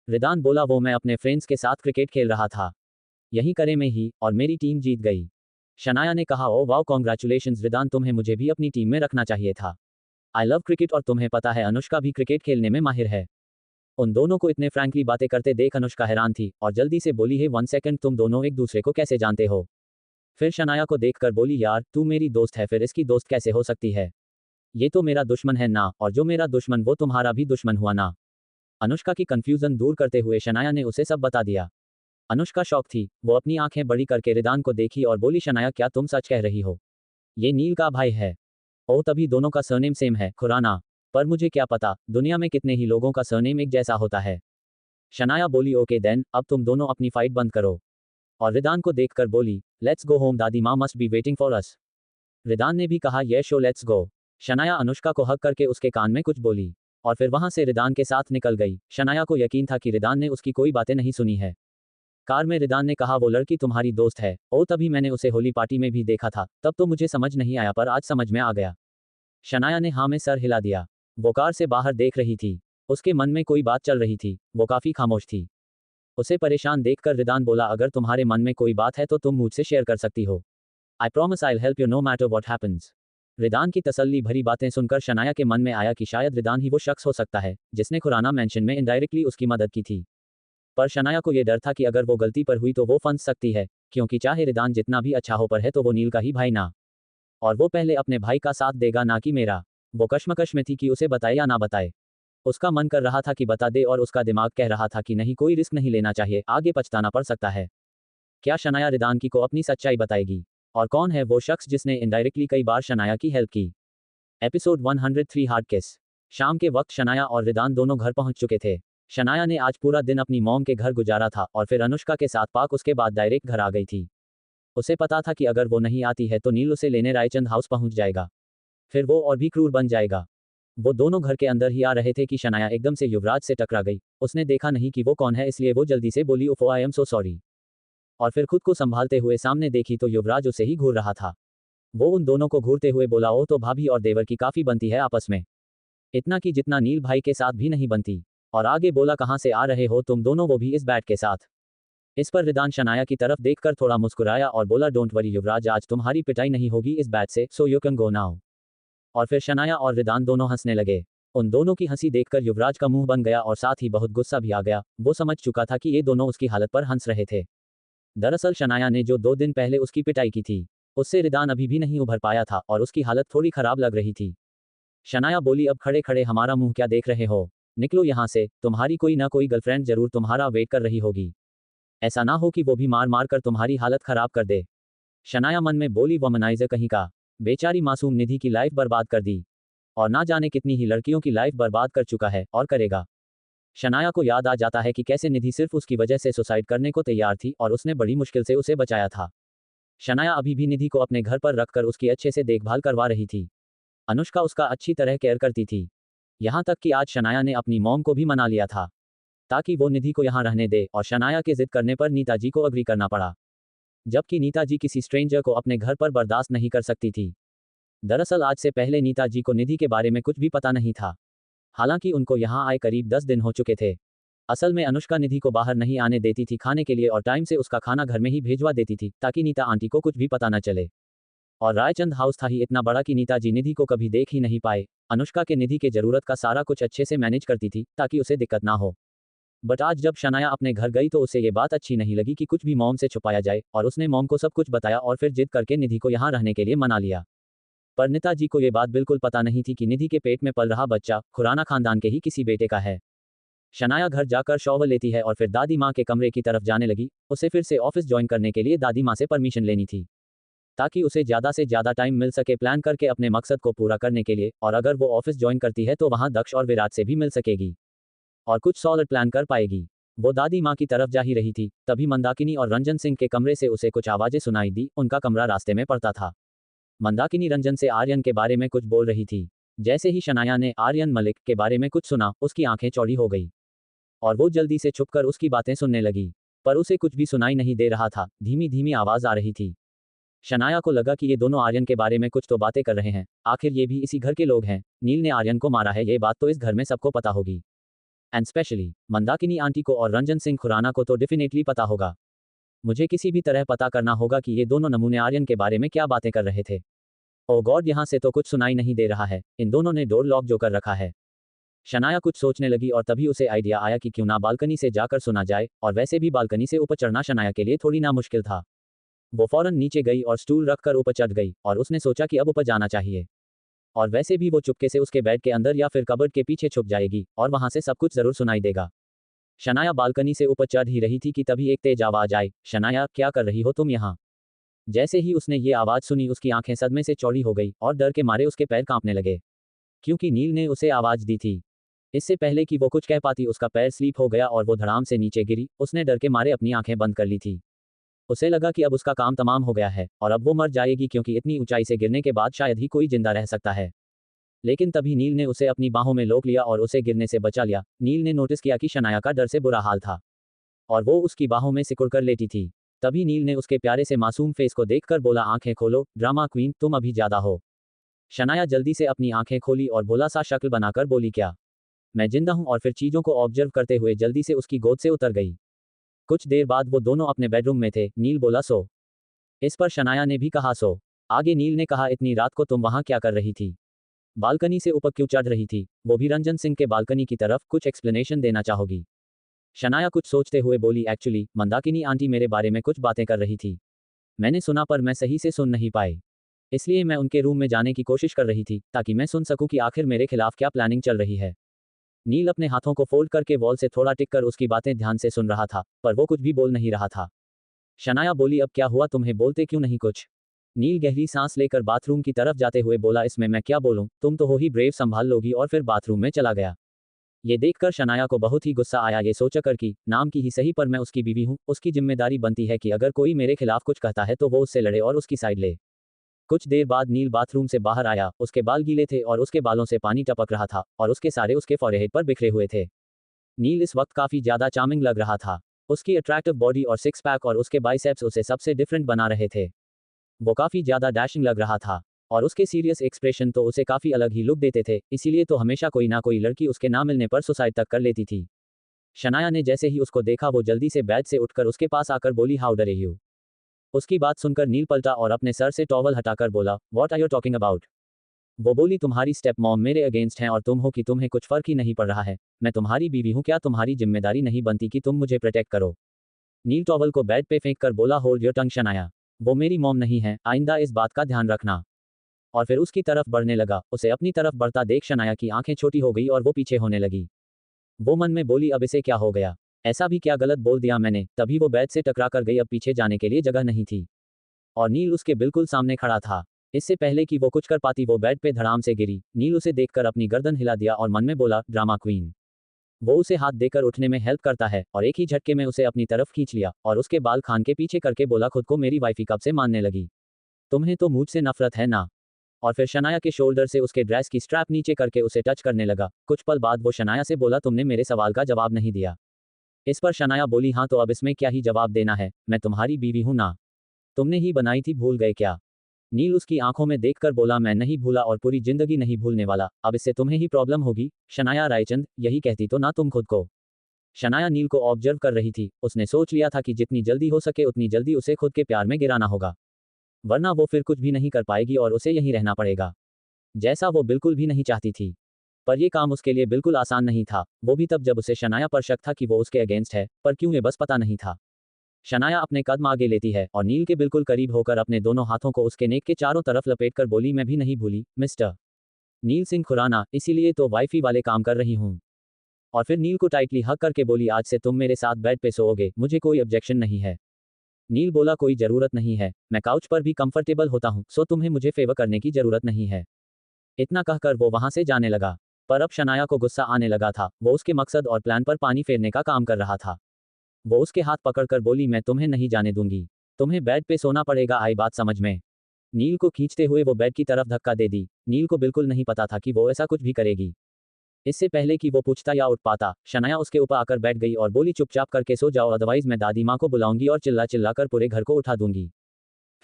रिदान बोला, वो मैं अपने फ्रेंड्स के साथ क्रिकेट खेल रहा था, यहीं करे में ही, और मेरी टीम जीत गई। शनाया ने कहा, ओ वाओ, कॉन्ग्रेचुलेशंस रिदान, तुम्हें मुझे भी अपनी टीम में रखना चाहिए था। आई लव क्रिकेट, और तुम्हें पता है अनुष्का भी क्रिकेट खेलने में माहिर है। उन दोनों को इतने फ्रैंकली बातें करते देख अनुष्का हैरान थी और जल्दी से बोली, है 1 सेकंड, तुम दोनों एक दूसरे को कैसे जानते हो? फिर शनाया को देखकर बोली, यार तू मेरी दोस्त है, फिर इसकी दोस्त कैसे हो सकती है? ये तो मेरा दुश्मन है ना, और जो मेरा दुश्मन वो तुम्हारा भी दुश्मन हुआ ना। अनुष्का की कंफ्यूजन दूर करते हुए शनाया ने उसे सब बता दिया। अनुष्का शॉक थी। वो अपनी आंखें बड़ी करके रिदान को देखी और बोली, शनाया क्या तुम सच कह रही हो? ये नील का भाई है? ओह, तभी दोनों का सरनेम सेम है, खुराना। पर मुझे क्या पता, दुनिया में कितने ही लोगों का सरनेम एक जैसा होता है। शनाया बोली, ओके देन, अब तुम दोनों अपनी फाइट बंद करो। और रिदान को देखकर बोली, लेट्स गो होम, दादी माँ must be waiting for us. Ridaan ने भी कहा, ये show let's go. Shanaya Anushka को हक करके उसके कान में कुछ बोली और फिर वहां से रिदान के साथ निकल गई। शनाया को यकीन था कि रिदान ने उसकी कोई बातें नहीं सुनी है। कार में रिदान ने कहा, वो लड़की तुम्हारी दोस्त है? ओ, तभी मैंने उसे होली पार्टी में भी देखा था, तब तो मुझे समझ नहीं आया, पर आज समझ में आ गया। शनाया ने हाँ में सर हिला दिया। वो कार से बाहर देख रही थी। उसके मन में कोई बात चल रही थी। वो काफी खामोश थी। उसे परेशान देखकर रिदान बोला, अगर तुम्हारे मन में कोई बात है तो तुम मुझसे शेयर कर सकती हो। I promise I will help you no matter what happens. Ridaan की तसल्ली भरी बातें सुनकर शनाया के मन में आया कि शायद रिदान ही वो शख्स हो सकता है जिसने खुराना मेंशन में इनडायरेक्टली उसकी मदद की थी। पर शनाया को यह डर था कि अगर वो गलती पर हुई तो वो फंस सकती है, क्योंकि चाहे रिदान जितना भी अच्छा हो पर है तो वो नील का ही भाई ना, और वो पहले अपने भाई का साथ देगा ना कि मेरा। वो कश्मकश में थी कि उसे बताए या ना बताए। उसका मन कर रहा था कि बता दे और उसका दिमाग कह रहा था कि नहीं, कोई रिस्क नहीं लेना चाहिए, आगे पछताना पड़ सकता है। क्या शनाया रिदान की को अपनी सच्चाई बताएगी? और कौन है वो शख्स जिसने इनडायरेक्टली कई बार शनाया की हेल्प की? एपिसोड 103 हार्ड किस। शाम के वक्त शनाया और रिदान दोनों घर पहुंच चुके थे। शनाया ने आज पूरा दिन अपनी मॉम के घर गुजारा था और फिर अनुष्का के साथ पाक उसके बाद डायरेक्ट घर आ गई थी। उसे पता था कि अगर वो नहीं आती है तो नील उसे लेने रायचंद हाउस पहुंच जाएगा। फिर वो और भी क्रूर बन जाएगा। वो दोनों घर के अंदर ही आ रहे थे कि शनाया एकदम से युवराज से टकरा गई। उसने देखा नहीं कि वो कौन है, इसलिए वो जल्दी से बोली, ओफो आई एम सो सॉरी। और फिर खुद को संभालते हुए सामने देखी तो युवराज उसे ही घूर रहा था। वो उन दोनों को घूरते हुए बोला, ओह तो भाभी और देवर की काफी बनती है आपस में, इतना कि जितना नील भाई के साथ भी नहीं बनती। और आगे बोला, कहाँ से आ रहे हो तुम दोनों, वो भी इस बैट के साथ। इस पर रिदान शनाया की तरफ देखकर थोड़ा मुस्कुराया और बोला, डोंट वरी युवराज, आज तुम्हारी पिटाई नहीं होगी इस बैट से, so you can go now. और फिर शनाया और रिदान दोनों हंसने लगे। उन दोनों की हंसी देखकर युवराज का मुंह बन गया और साथ ही बहुत गुस्सा भी आ गया। वो समझ चुका था कि ये दोनों उसकी हालत पर हंस रहे थे। दरअसल शनाया ने जो 2 दिन पहले उसकी पिटाई की थी, उससे रिदान अभी भी नहीं उभर पाया था और उसकी हालत थोड़ी खराब लग रही थी। शनाया बोली, अब खड़े खड़े हमारा मुंह क्या देख रहे हो, निकलो यहाँ से, तुम्हारी कोई ना कोई गर्लफ्रेंड जरूर तुम्हारा वेट कर रही होगी। ऐसा ना हो कि वो भी मार मार कर तुम्हारी हालत खराब कर दे। शनाया मन में बोली, वमनाइजर कहीं का, बेचारी मासूम निधि की लाइफ बर्बाद कर दी और ना जाने कितनी ही लड़कियों की लाइफ बर्बाद कर चुका है और करेगा। शनाया को याद आ जाता है कि कैसे निधि सिर्फ उसकी वजह से सुसाइड करने को तैयार थी और उसने बड़ी मुश्किल से उसे बचाया था। शनाया अभी भी निधि को अपने घर पर रखकर उसकी अच्छे से देखभाल करवा रही थी। अनुष्का उसका अच्छी तरह केयर करती थी। यहाँ तक कि आज शनाया ने अपनी मॉम को भी मना लिया था ताकि वो निधि को यहाँ रहने दे, और शनाया के जिद करने पर नीताजी को अग्री करना पड़ा, जबकि नीताजी किसी स्ट्रेंजर को अपने घर पर बर्दाश्त नहीं कर सकती थी। दरअसल आज से पहले नीताजी को निधि के बारे में कुछ भी पता नहीं था। हालांकि उनको यहाँ आए करीब 10 दिन हो चुके थे। असल में अनुष्का निधि को बाहर नहीं आने देती थी खाने के लिए और टाइम से उसका खाना घर में ही भेजवा देती थी ताकि नीता आंटी को कुछ भी पता न चले। और रायचंद हाउस था ही इतना बड़ा कि नीताजी निधि को कभी देख ही नहीं पाए। अनुष्का के निधि के जरूरत का सारा कुछ अच्छे से मैनेज करती थी ताकि उसे दिक्कत ना हो। बट आज जब शनाया अपने घर गई तो उसे ये बात अच्छी नहीं लगी कि कुछ भी मॉम से छुपाया जाए, और उसने मॉम को सब कुछ बताया और फिर जिद करके निधि को यहाँ रहने के लिए मना लिया। पर नीताजी को ये बात बिल्कुल पता नहीं थी कि निधि के पेट में पल रहा बच्चा खुराना खानदान के ही किसी बेटे का है। शनाया घर जाकर शॉवर लेती है और फिर दादी माँ के कमरे की तरफ जाने लगी। उसे फिर से ऑफिस ज्वाइन करने के लिए दादी माँ से परमिशन लेनी थी ताकि उसे ज़्यादा से ज़्यादा टाइम मिल सके प्लान करके अपने मकसद को पूरा करने के लिए, और अगर वो ऑफिस ज्वाइन करती है तो वहाँ दक्ष और विराट से भी मिल सकेगी और कुछ सॉलिड प्लान कर पाएगी। वो दादी माँ की तरफ जा ही रही थी, तभी मंदाकिनी और रंजन सिंह के कमरे से उसे कुछ आवाज़ें सुनाई दी। उनका कमरा रास्ते में पड़ता था। मंदाकिनी रंजन से आर्यन के बारे में कुछ बोल रही थी। जैसे ही शनाया ने आर्यन मलिक के बारे में कुछ सुना, उसकी आंखें चौड़ी हो गई और वो जल्दी से छुपकर उसकी बातें सुनने लगी। पर उसे कुछ भी सुनाई नहीं दे रहा था, धीमी धीमी आवाज़ आ रही थी। शनाया को लगा कि ये दोनों आर्यन के बारे में कुछ तो बातें कर रहे हैं। आखिर ये भी इसी घर के लोग हैं। नील ने आर्यन को मारा है, ये बात तो इस घर में सबको पता होगी, एंड स्पेशली मंदाकिनी आंटी को और रंजन सिंह खुराना को तो डेफिनेटली पता होगा। मुझे किसी भी तरह पता करना होगा कि ये दोनों नमूने आर्यन के बारे में क्या बातें कर रहे थे। ओह गॉड, यहाँ से तो कुछ सुनाई नहीं दे रहा है। इन दोनों ने डोर लॉक जो कर रखा है। शनाया कुछ सोचने लगी और तभी उसे आइडिया आया कि क्यों ना बालकनी से जाकर सुना जाए, और वैसे भी बालकनी से ऊपर चढ़ना शनाया के लिए थोड़ी ना मुश्किल था। वो फौरन नीचे गई और स्टूल रखकर ऊपर चढ़ गई और उसने सोचा कि अब ऊपर जाना चाहिए, और वैसे भी वो चुपके से उसके बेड के अंदर या फिर कबर्ड के पीछे छुप जाएगी और वहां से सब कुछ जरूर सुनाई देगा। शनाया बालकनी से ऊपर चढ़ ही रही थी कि तभी एक तेज आवाज आई, शनाया क्या कर रही हो तुम यहाँ। जैसे ही उसने ये आवाज सुनी उसकी आंखें सदमे से चौड़ी हो गई और डर के मारे उसके पैर कांपने लगे, क्योंकि नील ने उसे आवाज दी थी। इससे पहले कि वो कुछ कह पाती उसका पैर स्लीप हो गया और वो धड़ाम से नीचे गिरी। उसने डर के मारे अपनी आंखें बंद कर ली थी। उसे लगा कि अब उसका काम तमाम हो गया है और अब वो मर जाएगी, क्योंकि इतनी ऊंचाई से गिरने के बाद शायद ही कोई जिंदा रह सकता है। लेकिन तभी नील ने उसे अपनी बाहों में लोक लिया और उसे गिरने से बचा लिया। नील ने नोटिस किया कि शनाया का डर से बुरा हाल था और वो उसकी बाहों में सिकुड़कर लेटी थी। तभी नील ने उसके प्यारे से मासूम फेस को देखकर बोला, आंखें खोलो ड्रामा क्वीन, तुम अभी ज्यादा हो। शनाया जल्दी से अपनी आंखें खोली और भोला सा शक्ल बनाकर बोली, क्या मैं जिंदा हूं। और फिर चीजों को ऑब्जर्व करते हुए जल्दी से उसकी गोद से उतर गई। कुछ देर बाद वो दोनों अपने बेडरूम में थे। नील बोला, सो। इस पर शनाया ने भी कहा, सो। आगे नील ने कहा, इतनी रात को तुम वहां क्या कर रही थी, बालकनी से ऊपर क्यों चढ़ रही थी, वो भी रंजन सिंह के बालकनी की तरफ, कुछ एक्सप्लेनेशन देना चाहोगी। शनाया कुछ सोचते हुए बोली, एक्चुअली मंदाकिनी आंटी मेरे बारे में कुछ बातें कर रही थी। मैंने सुना पर मैं सही से सुन नहीं पाई, इसलिए मैं उनके रूम में जाने की कोशिश कर रही थी ताकि मैं सुन सकूं कि आखिर मेरे खिलाफ क्या प्लानिंग चल रही है। नील अपने हाथों को फोल्ड करके वॉल से थोड़ा टिक कर उसकी बातें ध्यान से सुन रहा था, पर वो कुछ भी बोल नहीं रहा था। शनाया बोली, अब क्या हुआ तुम्हें, बोलते क्यों नहीं कुछ। नील गहरी सांस लेकर बाथरूम की तरफ जाते हुए बोला, इसमें मैं क्या बोलूं, तुम तो हो ही ब्रेव, संभाल लोगी। और फिर बाथरूम में चला गया। ये देखकर शनाया को बहुत ही गुस्सा आया, ये सोचकर कि नाम की ही सही पर मैं उसकी बीवी हूँ, उसकी जिम्मेदारी बनती है कि अगर कोई मेरे खिलाफ कुछ कहता है तो वो उससे लड़े और उसकी साइड ले। कुछ देर बाद नील बाथरूम से बाहर आया, उसके बाल गीले थे और उसके बालों से पानी टपक रहा था और उसके सारे उसके फॉरहेड पर बिखरे हुए थे। नील इस वक्त काफी ज्यादा चार्मिंग लग रहा था। उसकी अट्रैक्टिव बॉडी और सिक्स पैक और उसके बाइसेप्स उसे सबसे डिफरेंट बना रहे थे। वो काफी ज्यादा डैशिंग लग रहा था और उसके सीरियस एक्सप्रेशन तो उसे काफी अलग ही लुक देते थे, इसीलिए तो हमेशा कोई ना कोई लड़की उसके ना मिलने पर सुसाइड तक कर लेती थी। शनाया ने जैसे ही उसको देखा वो जल्दी से बेड से उठकर उसके पास आकर बोली, हाउ डरे यू। उसकी बात सुनकर नील पलटा और अपने सर से टॉवल हटाकर बोला, what are you talking about. वो बोली, तुम्हारी स्टेप मॉम मेरे अगेंस्ट हैं और तुम हो कि तुम्हें कुछ फर्क ही नहीं पड़ रहा है। मैं तुम्हारी बीवी हूं, क्या तुम्हारी जिम्मेदारी नहीं बनती कि तुम मुझे प्रोटेक्ट करो। नील टॉवल को बेड पे फेंक कर बोला, होल्ड योर टंग शनाया। वो मेरी मॉम नहीं है, आइंदा इस बात का ध्यान रखना। और फिर उसकी तरफ बढ़ने लगा। उसे अपनी तरफ बढ़ता देख शनाया की आंखें छोटी हो गई और वो पीछे होने लगी। वो मन में बोली, अब इसे क्या हो गया, ऐसा भी क्या गलत बोल दिया मैंने। तभी वो बेड से टकरा कर गई, अब पीछे जाने के लिए जगह नहीं थी और नील उसके बिल्कुल सामने खड़ा था। इससे पहले कि वो कुछ कर पाती वो बेड पे धड़ाम से गिरी। नील उसे देखकर अपनी गर्दन हिला दिया और मन में बोला, ड्रामा क्वीन। वो उसे हाथ देकर उठने में हेल्प करता है और एक ही झटके में उसे अपनी तरफ खींच लिया और उसके बाल खान के पीछे करके बोला, खुद को मेरी वाइफी कब से मानने लगी, तुम्हें तो मुझसे नफरत है ना। और फिर शनाया के शोल्डर से उसके ड्रेस की स्ट्रैप नीचे करके उसे टच करने लगा। कुछ पल बाद वो शनाया से बोला, तुमने मेरे सवाल का जवाब नहीं दिया। इस पर शनाया बोली, हाँ तो अब इसमें क्या ही जवाब देना है, मैं तुम्हारी बीवी हूं ना। तुमने ही बनाई थी, भूल गए क्या। नील उसकी आंखों में देखकर बोला, मैं नहीं भूला और पूरी जिंदगी नहीं भूलने वाला। अब इससे तुम्हें ही प्रॉब्लम होगी। शनाया रायचंद, यही कहती तो ना तुम खुद को। शनाया नील को ऑब्जर्व कर रही थी। उसने सोच लिया था कि जितनी जल्दी हो सके उतनी जल्दी उसे खुद के प्यार में गिराना होगा, वरना वो फिर कुछ भी नहीं कर पाएगी और उसे यहीं रहना पड़ेगा, जैसा वो बिल्कुल भी नहीं चाहती थी। पर यह काम उसके लिए बिल्कुल आसान नहीं था, वो भी तब जब उसे शनाया पर शक था कि वो उसके अगेंस्ट है, पर क्यों ये बस पता नहीं था। शनाया अपने कदम आगे लेती है और नील के बिल्कुल करीब होकर अपने दोनों हाथों को उसके नेक के चारों तरफ लपेटकर बोली, मैं भी नहीं भूली मिस्टर नील सिंह खुराना, इसीलिए तो वाइफी वाले काम कर रही हूँ। और फिर नील को टाइटली हक करके बोली, आज से तुम मेरे साथ बेड पे सोओगे, मुझे कोई ऑब्जेक्शन नहीं है। नील बोला, कोई जरूरत नहीं है, मैं काउच पर भी कंफर्टेबल होता हूँ, सो तुम्हें मुझे फेवर करने की जरूरत नहीं है। इतना कहकर वो वहां से जाने लगा। पर अब शनाया को गुस्सा आने लगा था। वो उसके मकसद और प्लान पर पानी फेरने का काम कर रहा था। वो उसके हाथ पकड़कर बोली, मैं तुम्हें नहीं जाने दूंगी, तुम्हें बेड पे सोना पड़ेगा, आई बात समझ में। नील को खींचते हुए वो बेड की तरफ धक्का दे दी। नील को बिल्कुल नहीं पता था कि वो ऐसा कुछ भी करेगी। इससे पहले कि वो पूछता या उठ पाता, शनाया उसके ऊपर आकर बैठ गई और बोली, चुपचाप करके सो जाओ, अदरवाइज मैं दादी माँ को बुलाऊंगी और चिल्ला चिल्ला कर पूरे घर को उठा दूंगी।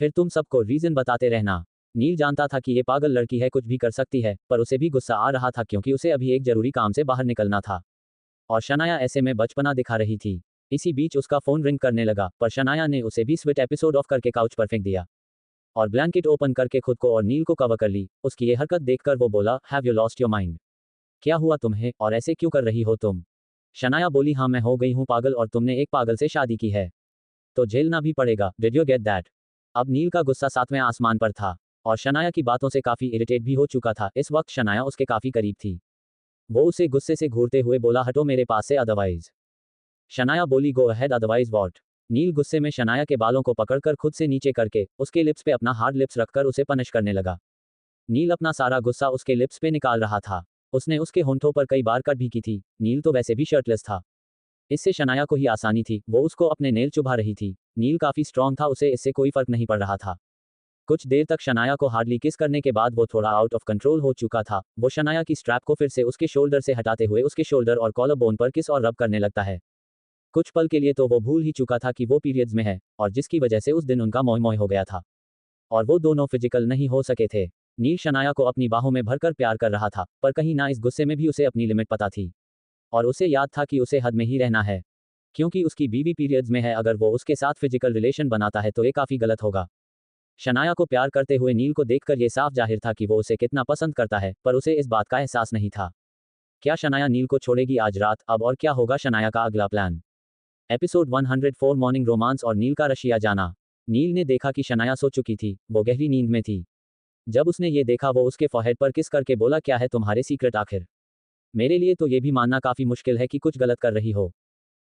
फिर तुम सबको रीजन बताते रहना। नील जानता था कि ये पागल लड़की है, कुछ भी कर सकती है, पर उसे भी गुस्सा आ रहा था क्योंकि उसे अभी एक जरूरी काम से बाहर निकलना था और शनाया ऐसे में बचपना दिखा रही थी। इसी बीच उसका फोन रिंग करने लगा, पर शनाया ने उसे भी स्वीट एपिसोड ऑफ करके काउच पर फेंक दिया और ब्लैंकेट ओपन करके खुद को और नील को कवर कर ली। उसकी ये हरकत देखकर वो बोला, have you lost your mind, क्या हुआ तुम्हें और ऐसे क्यों कर रही हो तुम। शनाया बोली, हाँ मैं हो गई हूँ पागल और तुमने एक पागल से शादी की है तो झेलना भी पड़ेगा, डिड यू गेट दैट। अब नील का गुस्सा सातवें आसमान पर था और शनाया की बातों से काफी इरिटेट भी हो चुका था। इस वक्त शनाया उसके काफी करीब थी। वो उसे गुस्से से घूरते हुए बोला, हटो मेरे पास से, अदरवाइज। शनाया बोली, गो अहेड, अदरवाइज व्हाट। नील गुस्से में शनाया के बालों को पकड़कर खुद से नीचे करके उसके लिप्स पे अपना हार्ड लिप्स रखकर उसे पनिश करने लगा। नील अपना सारा गुस्सा उसके लिप्स पे निकाल रहा था। उसने उसके होंठों पर कई बार कट भी की थी। नील तो वैसे भी शर्टलेस था, इससे शनाया को ही आसानी थी। वो उसको अपने नेल चुभा रही थी। नील काफी स्ट्रांग था, उसे इससे कोई फर्क नहीं पड़ रहा था। कुछ देर तक शनाया को हार्डली किस करने के बाद वो थोड़ा आउट ऑफ कंट्रोल हो चुका था। वो शनाया की स्ट्रैप को फिर से उसके शोल्डर से हटाते हुए उसके शोल्डर और कॉलर बोन पर किस और रब करने लगता है। कुछ पल के लिए तो वो भूल ही चुका था कि वो पीरियड्स में है और जिसकी वजह से उस दिन उनका मोय मोय हो गया था और वो दोनों फिजिकल नहीं हो सके थे। नील शनाया को अपनी बाहों में भरकर प्यार कर रहा था, पर कहीं ना इस गुस्से में भी उसे अपनी लिमिट पता थी और उसे याद था कि उसे हद में ही रहना है, क्योंकि उसकी बीवी पीरियड्स में है। अगर वो उसके साथ फिजिकल रिलेशन बनाता है तो ये काफी गलत होगा। शनाया को प्यार करते हुए नील को देखकर ये साफ जाहिर था कि वो उसे कितना पसंद करता है, पर उसे इस बात का एहसास नहीं था। क्या शनाया नील को छोड़ेगी आज रात? अब और क्या होगा शनाया का अगला प्लान? एपिसोड 104 मॉर्निंग रोमांस और नील का रशिया जाना। नील ने देखा कि शनाया सो चुकी थी, वो गहरी नींद में थी। जब उसने ये देखा वो उसके फॉरहेड पर किस करके बोला, क्या है तुम्हारे सीक्रेट आखिर? मेरे लिए तो ये भी मानना काफी मुश्किल है कि कुछ गलत कर रही हो।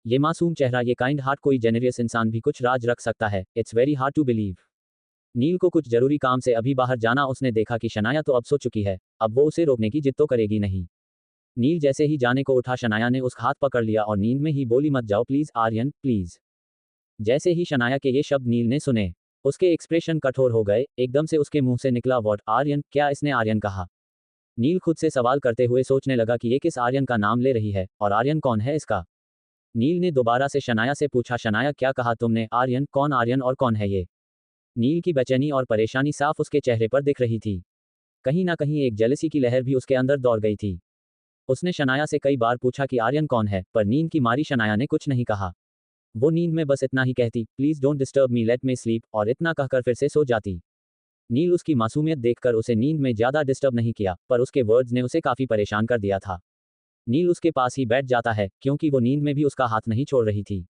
ये मासूम चेहरा, ये काइंड हार्ट, कोई जेनरियस इंसान भी कुछ राज रख सकता है। It's very hard to believe. Neel को कुछ जरूरी काम से अभी बाहर जाना। उसने देखा कि शनाया तो अब सो चुकी है, अब वो उसे रोकने की जिद तो करेगी नहीं। नील जैसे ही जाने को उठा शनाया ने उसका हाथ पकड़ लिया और नींद में ही बोली, मत जाओ प्लीज आर्यन, प्लीज। जैसे ही शनाया के ये शब्द नील ने सुने, उसके एक्सप्रेशन कठोर हो गए। एकदम से उसके मुंह से निकला, व्हाट आर्यन, क्या इसने आर्यन कहा? नील खुद से सवाल करते हुए सोचने लगा कि ये किस आर्यन का नाम ले रही है और आर्यन कौन है इसका। नील ने दोबारा से शनाया से पूछा, शनाया क्या कहा तुमने? आर्यन? कौन आर्यन और कौन है ये? नील की बेचैनी और परेशानी साफ उसके चेहरे पर दिख रही थी। कहीं ना कहीं एक जेलसी की लहर भी उसके अंदर दौड़ गई थी। उसने शनाया से कई बार पूछा कि आर्यन कौन है, पर नींद की मारी शनाया ने कुछ नहीं कहा। वो नींद में बस इतना ही कहती, please don't disturb me, let me sleep, और इतना कहकर फिर से सो जाती। नील उसकी मासूमियत देखकर उसे नींद में ज्यादा डिस्टर्ब नहीं किया, पर उसके वर्ड्स ने उसे काफी परेशान कर दिया था। नील उसके पास ही बैठ जाता है, क्योंकि वो नींद में भी उसका हाथ नहीं छोड़ रही थी।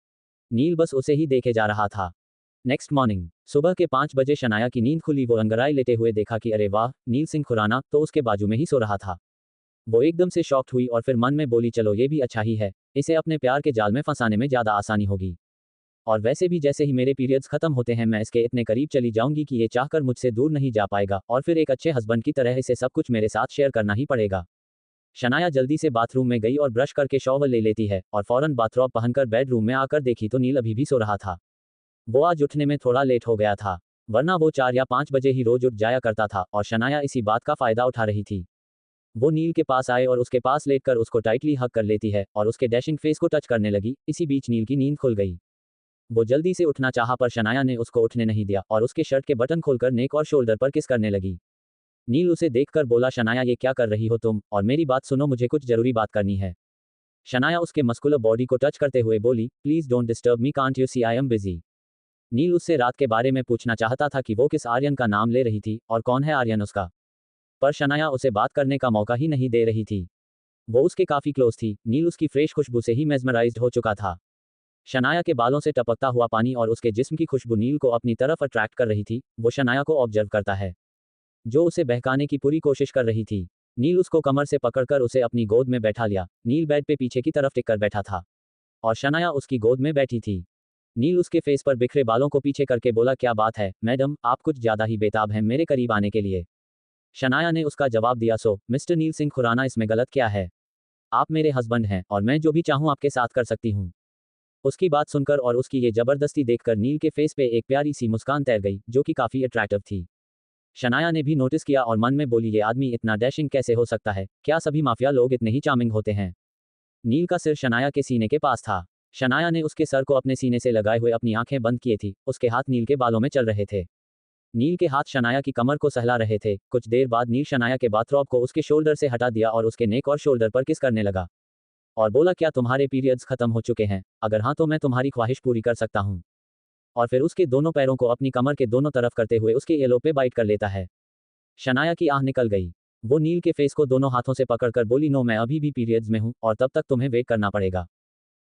नील बस उसे ही देखे जा रहा था। नेक्स्ट मॉर्निंग सुबह के 5 बजे शनाया की नींद खुली। वो अंगड़ाई लेते हुए देखा कि अरे वाह, नील सिंह खुराना तो उसके बाजू में ही सो रहा था। वो एकदम से शॉक्ड हुई और फिर मन में बोली, चलो ये भी अच्छा ही है, इसे अपने प्यार के जाल में फंसाने में ज्यादा आसानी होगी। और वैसे भी जैसे ही मेरे पीरियड्स खत्म होते हैं मैं इसके इतने करीब चली जाऊंगी कि ये चाहकर मुझसे दूर नहीं जा पाएगा, और फिर एक अच्छे हस्बैंड की तरह इसे सब कुछ मेरे साथ शेयर करना ही पड़ेगा। शनाया जल्दी से बाथरूम में गई और ब्रश करके शॉवर ले लेती है और फौरन बाथरॉब पहनकर बेडरूम में आकर देखी तो नील अभी भी सो रहा था। वो आज उठने में थोड़ा लेट हो गया था, वरना वो 4 या 5 बजे ही रोज उठ जाया करता था, और शनाया इसी बात का फायदा उठा रही थी। वो नील के पास आए और उसके पास लेटकर उसको टाइटली हग कर लेती है और उसके डैशिंग फेस को टच करने लगी। इसी बीच नील की नींद खुल गई। वो जल्दी से उठना चाहा, पर शनाया ने उसको उठने नहीं दिया और उसके शर्ट के बटन खोलकर नेक और शोल्डर पर किस करने लगी। नील उसे देखकर बोला, शनाया ये क्या कर रही हो तुम, और मेरी बात सुनो, मुझे कुछ जरूरी बात करनी है। शनाया उसके मस्कुलर बॉडी को टच करते हुए बोली, please don't disturb me, can't you see I am busy. Neel उससे रात के बारे में पूछना चाहता था कि वो किस आर्यन का नाम ले रही थी और कौन है आर्यन उसका, पर शनाया उसे बात करने का मौका ही नहीं दे रही थी। वो उसके काफी क्लोज थी। नील उसकी फ्रेश खुशबू से ही मेस्मराइज्ड हो चुका था। शनाया के बालों से टपकता हुआ पानी और उसके जिस्म की खुशबू नील को अपनी तरफ अट्रैक्ट कर रही थी। वो शनाया को ऑब्जर्व करता है, जो उसे बहकाने की पूरी कोशिश कर रही थी। नील उसको कमर से पकड़कर उसे अपनी गोद में बैठा लिया। नील बेड पे पीछे की तरफ टिककर बैठा था और शनाया उसकी गोद में बैठी थी। नील उसके फेस पर बिखरे बालों को पीछे करके बोला, क्या बात है मैडम, आप कुछ ज्यादा ही बेताब हैं मेरे करीब आने के लिए। शनाया ने उसका जवाब दिया, सो मिस्टर नील सिंह खुराना, इसमें गलत क्या है? आप मेरे हस्बैंड हैं और मैं जो भी चाहूं आपके साथ कर सकती हूं। उसकी बात सुनकर और उसकी ये जबरदस्ती देखकर नील के फेस पे एक प्यारी सी मुस्कान तैर गई, जो कि काफी अट्रैक्टिव थी। शनाया ने भी नोटिस किया और मन में बोली, ये आदमी इतना डैशिंग कैसे हो सकता है? क्या सभी माफिया लोग इतने ही चार्मिंग होते हैं? नील का सिर शनाया के सीने के पास था। शनाया ने उसके सर को अपने सीने से लगाए हुए अपनी आंखें बंद किए थी। उसके हाथ नील के बालों में चल रहे थे। नील के हाथ शनाया की कमर को सहला रहे थे। कुछ देर बाद नील शनाया के बाथरॉब को उसके शोल्डर से हटा दिया और उसके नेक और शोल्डर पर किस करने लगा और बोला, क्या तुम्हारे पीरियड्स खत्म हो चुके हैं? अगर हाँ तो मैं तुम्हारी ख्वाहिश पूरी कर सकता हूँ। और फिर उसके दोनों पैरों को अपनी कमर के दोनों तरफ करते हुए उसके एलो पे बाइट कर लेता है। शनाया की आह निकल गई। वो नील के फेस को दोनों हाथों से पकड़कर बोली, नो, मैं अभी भी पीरियड्स में हूँ और तब तक तुम्हें वेट करना पड़ेगा।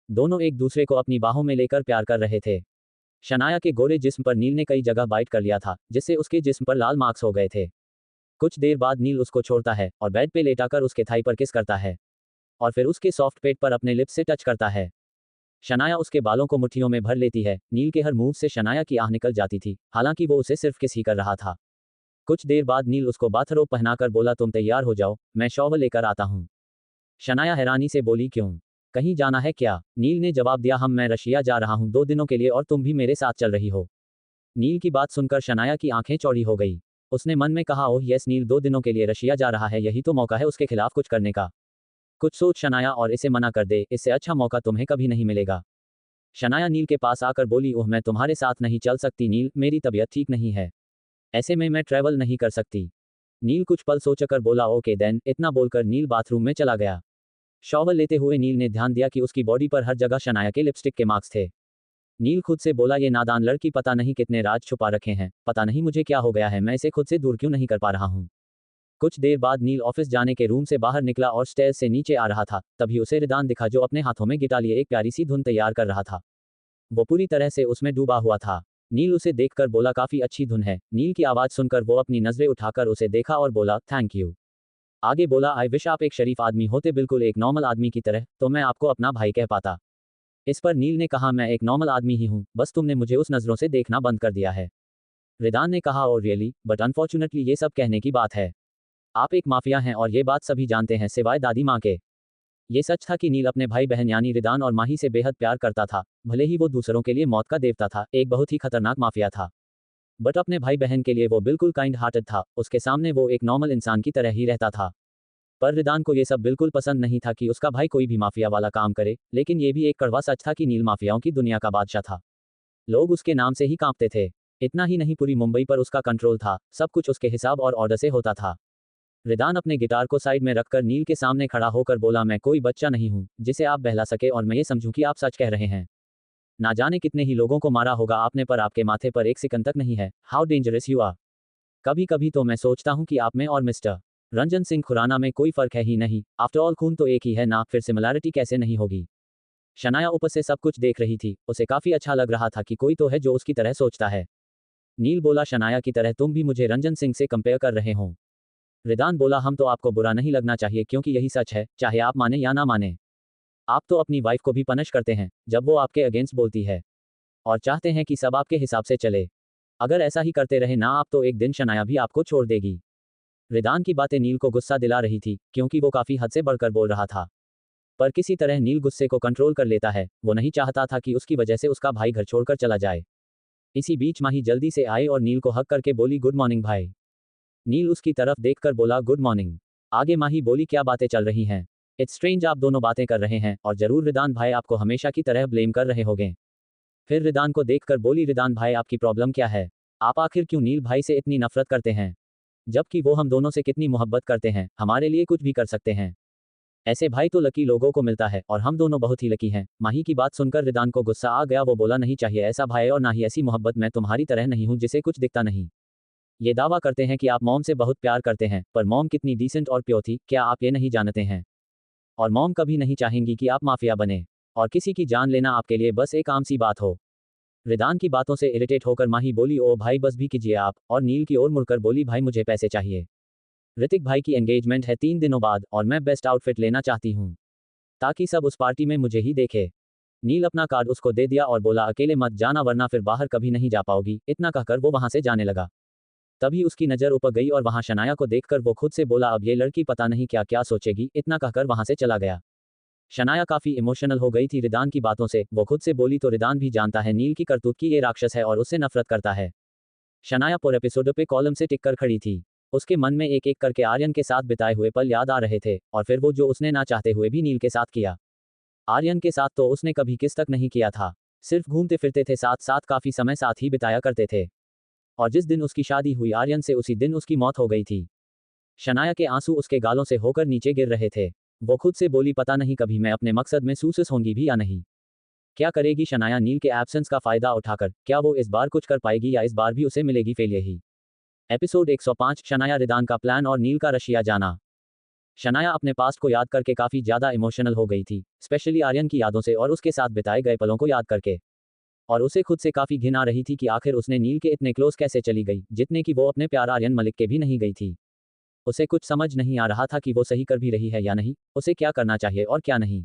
दोनों एक दूसरे को अपनी बाहों में लेकर प्यार कर रहे थे। शनाया के गोरे जिस्म पर नील ने कई जगह बाइट कर लिया था, जिससे उसके जिस्म पर लाल मार्क्स हो गए थे। कुछ देर बाद नील उसको छोड़ता है और बेड पे लेटाकर उसके थाई पर किस करता है और फिर उसके सॉफ्ट पेट पर अपने लिप्स से टच करता है। शनाया उसके बालों को मुट्ठियों में भर लेती है। नील के हर मूव से शनाया की आह निकल जाती थी, हालांकि वो उसे सिर्फ किस ही कर रहा था। कुछ देर बाद नील उसको बाथरोब पहनाकर बोला, तुम तैयार हो जाओ, मैं शॉवर लेकर आता हूँ। शनाया हैरानी से बोली, क्यों, कहीं जाना है क्या? नील ने जवाब दिया, मैं रशिया जा रहा हूँ 2 दिनों के लिए और तुम भी मेरे साथ चल रही हो। नील की बात सुनकर शनाया की आंखें चौड़ी हो गई। उसने मन में कहा, ओह यस, नील 2 दिनों के लिए रशिया जा रहा है, यही तो मौका है उसके खिलाफ कुछ करने का। कुछ सोच शनाया और इसे मना कर दे, इससे अच्छा मौका तुम्हें कभी नहीं मिलेगा। शनाया नील के पास आकर बोली, ओह मैं तुम्हारे साथ नहीं चल सकती नील, मेरी तबीयत ठीक नहीं है, ऐसे में मैं ट्रैवल नहीं कर सकती। नील कुछ पल सोचकर बोला, ओके देन। इतना बोलकर नील बाथरूम में चला गया। शॉवर लेते हुए नील ने ध्यान दिया कि उसकी बॉडी पर हर जगह शनाया के लिपस्टिक के मार्क्स थे। नील खुद से बोला, ये नादान लड़की पता नहीं कितने राज छुपा रखे हैं, पता नहीं मुझे क्या हो गया है, मैं इसे खुद से दूर क्यों नहीं कर पा रहा हूँ। कुछ देर बाद नील ऑफिस जाने के रूम से बाहर निकला और स्टेयर्स से नीचे आ रहा था। तभी उसे रिदान दिखा, जो अपने हाथों में गिटार लिए एक प्यारी सी धुन तैयार कर रहा था। वो पूरी तरह से उसमें डूबा हुआ था। नील उसे देखकर बोला, काफी अच्छी धुन है। नील की आवाज सुनकर वो अपनी नजरें उठाकर उसे देखा और बोला, थैंक यू। आगे बोला, आई विश आप एक शरीफ आदमी होते, बिल्कुल एक नॉर्मल आदमी की तरह, तो मैं आपको अपना भाई कह पाता। इस पर नील ने कहा, मैं एक नॉर्मल आदमी ही हूँ, बस तुमने मुझे उस नजरों से देखना बंद कर दिया है। रिदान ने कहा, और रियली, बट अनफॉर्चुनेटली ये सब कहने की बात है। आप एक माफिया हैं और ये बात सभी जानते हैं सिवाय दादी माँ के। ये सच था कि नील अपने भाई बहन यानी रिदान और माही से बेहद प्यार करता था, भले ही वो दूसरों के लिए मौत का देवता था, एक बहुत ही खतरनाक माफिया था। बट अपने भाई बहन के लिए वो बिल्कुल काइंड हार्टेड था, उसके सामने वो एक नॉर्मल इंसान की तरह ही रहता था। पर रिदान को ये सब बिल्कुल पसंद नहीं था कि उसका भाई कोई भी माफिया वाला काम करे, लेकिन ये भी एक कड़वा सच था कि नील माफियाओं की दुनिया का बादशाह था। लोग उसके नाम से ही कांपते थे। इतना ही नहीं, पूरी मुंबई पर उसका कंट्रोल था, सब कुछ उसके हिसाब और ऑर्डर से होता था। रिदान अपने गिटार को साइड में रखकर नील के सामने खड़ा होकर बोला, मैं कोई बच्चा नहीं हूं जिसे आप बहला सके और मैं ये समझूं कि आप सच कह रहे हैं। ना जाने कितने ही लोगों को मारा होगा आपने, पर आपके माथे पर एक सिकन तक नहीं है। How dangerous you are. कभी कभी तो मैं सोचता हूं कि आप में और मिस्टर रंजन सिंह खुराना में कोई फर्क है ही नहीं, आफ्टर ऑल खून तो एक ही है ना, फिर सिमिलैरिटी कैसे नहीं होगी। शनाया ऊपर से सब कुछ देख रही थी, उसे काफी अच्छा लग रहा था कि कोई तो है जो उसकी तरह सोचता है। नील बोला, शनाया की तरह तुम भी मुझे रंजन सिंह से कंपेयर कर रहे हो। रिदान बोला, हम तो आपको बुरा नहीं लगना चाहिए क्योंकि यही सच है, चाहे आप माने या ना माने। आप तो अपनी वाइफ को भी पनिश करते हैं जब वो आपके अगेंस्ट बोलती है, और चाहते हैं कि सब आपके हिसाब से चले। अगर ऐसा ही करते रहे ना आप, तो एक दिन शनाया भी आपको छोड़ देगी। रिदान की बातें नील को गुस्सा दिला रही थी, क्योंकि वो काफी हद से बढ़कर बोल रहा था। पर किसी तरह नील गुस्से को कंट्रोल कर लेता है, वो नहीं चाहता था कि उसकी वजह से उसका भाई घर छोड़कर चला जाए। इसी बीच माही जल्दी से आई और नील को हक करके बोली, गुड मॉर्निंग भाई। नील उसकी तरफ देखकर बोला, गुड मॉर्निंग। आगे माही बोली, क्या बातें चल रही हैं? इट्स स्ट्रेंज आप दोनों बातें कर रहे हैं, और जरूर रिदान भाई आपको हमेशा की तरह ब्लेम कर रहे होंगे। फिर रिदान को देखकर बोली, रिदान भाई आपकी प्रॉब्लम क्या है? आप आखिर क्यों नील भाई से इतनी नफरत करते हैं, जबकि वो हम दोनों से कितनी मोहब्बत करते हैं, हमारे लिए कुछ भी कर सकते हैं। ऐसे भाई तो लकी लोगों को मिलता है, और हम दोनों बहुत ही लकी हैं। माही की बात सुनकर रिदान को गुस्सा आ गया, वो बोला, नहीं चाहिए ऐसा भाई और ना ही ऐसी मोहब्बत, मैं तुम्हारी तरह नहीं हूं जिसे कुछ दिखता नहीं। ये दावा करते हैं कि आप मॉम से बहुत प्यार करते हैं, पर मॉम कितनी डिसेंट और प्योर थी, क्या आप ये नहीं जानते हैं? और मॉम कभी नहीं चाहेंगी कि आप माफिया बने, और किसी की जान लेना आपके लिए बस एक आम सी बात हो। रिदान की बातों से इरिटेट होकर माही बोली, ओ भाई बस भी कीजिए आप, और नील की ओर मुड़कर बोली, भाई मुझे पैसे चाहिए। ऋतिक भाई की एंगेजमेंट है 3 दिनों बाद, और मैं बेस्ट आउटफिट लेना चाहती हूँ, ताकि सब उस पार्टी में मुझे ही देखे। नील अपना कार्ड उसको दे दिया और बोला, अकेले मत जाना वरना फिर बाहर कभी नहीं जा पाओगी। इतना कहकर वो वहां से जाने लगा। तभी उसकी नजर ऊपर गई और वहां शनाया को देखकर वो खुद से बोला, अब ये लड़की पता नहीं क्या क्या सोचेगी। इतना कहकर वहां से चला गया। शनाया काफी इमोशनल हो गई थी रिदान की बातों से, वो खुद से बोली, तो रिदान भी जानता है नील की करतूत की ये राक्षस है और उससे नफरत करता है। शनाया पर एपिसोड पे कॉलम से टिक कर खड़ी थी। उसके मन में एक एक करके आर्यन के साथ बिताए हुए पल याद आ रहे थे, और फिर वो जो उसने ना चाहते हुए भी नील के साथ किया। आर्यन के साथ तो उसने कभी किस तक नहीं किया था, सिर्फ घूमते फिरते थे, साथ साथ काफी समय साथ ही बिताया करते थे। और जिस दिन उसकी शादी हुई आर्यन से, उसी दिन उसकी मौत हो गई थी। शनाया के आंसू उसके गालों से होकर नीचे गिर रहे थे। वो खुद से बोली, पता नहीं कभी मैं अपने मकसद में सक्सेस होंगी भी या नहीं। क्या करेगी शनाया नील के एब्सेंस का फायदा उठाकर? क्या वो इस बार कुछ कर पाएगी या इस बार भी उसे मिलेगी फेलियर ही? एपिसोड 105, शनाया रिदान का प्लान और नील का रशिया जाना। शनाया अपने पास्ट को याद करके काफी ज्यादा इमोशनल हो गई थी, स्पेशली आर्यन की यादों से और उसके साथ बिताए गए पलों को याद करके। और उसे खुद से काफी घिन आ रही थी कि आखिर उसने नील के इतने क्लोज कैसे चली गई, जितने कि वो अपने प्यार आर्यन मलिक के भी नहीं गई थी। उसे कुछ समझ नहीं आ रहा था कि वो सही कर भी रही है या नहीं, उसे क्या करना चाहिए और क्या नहीं।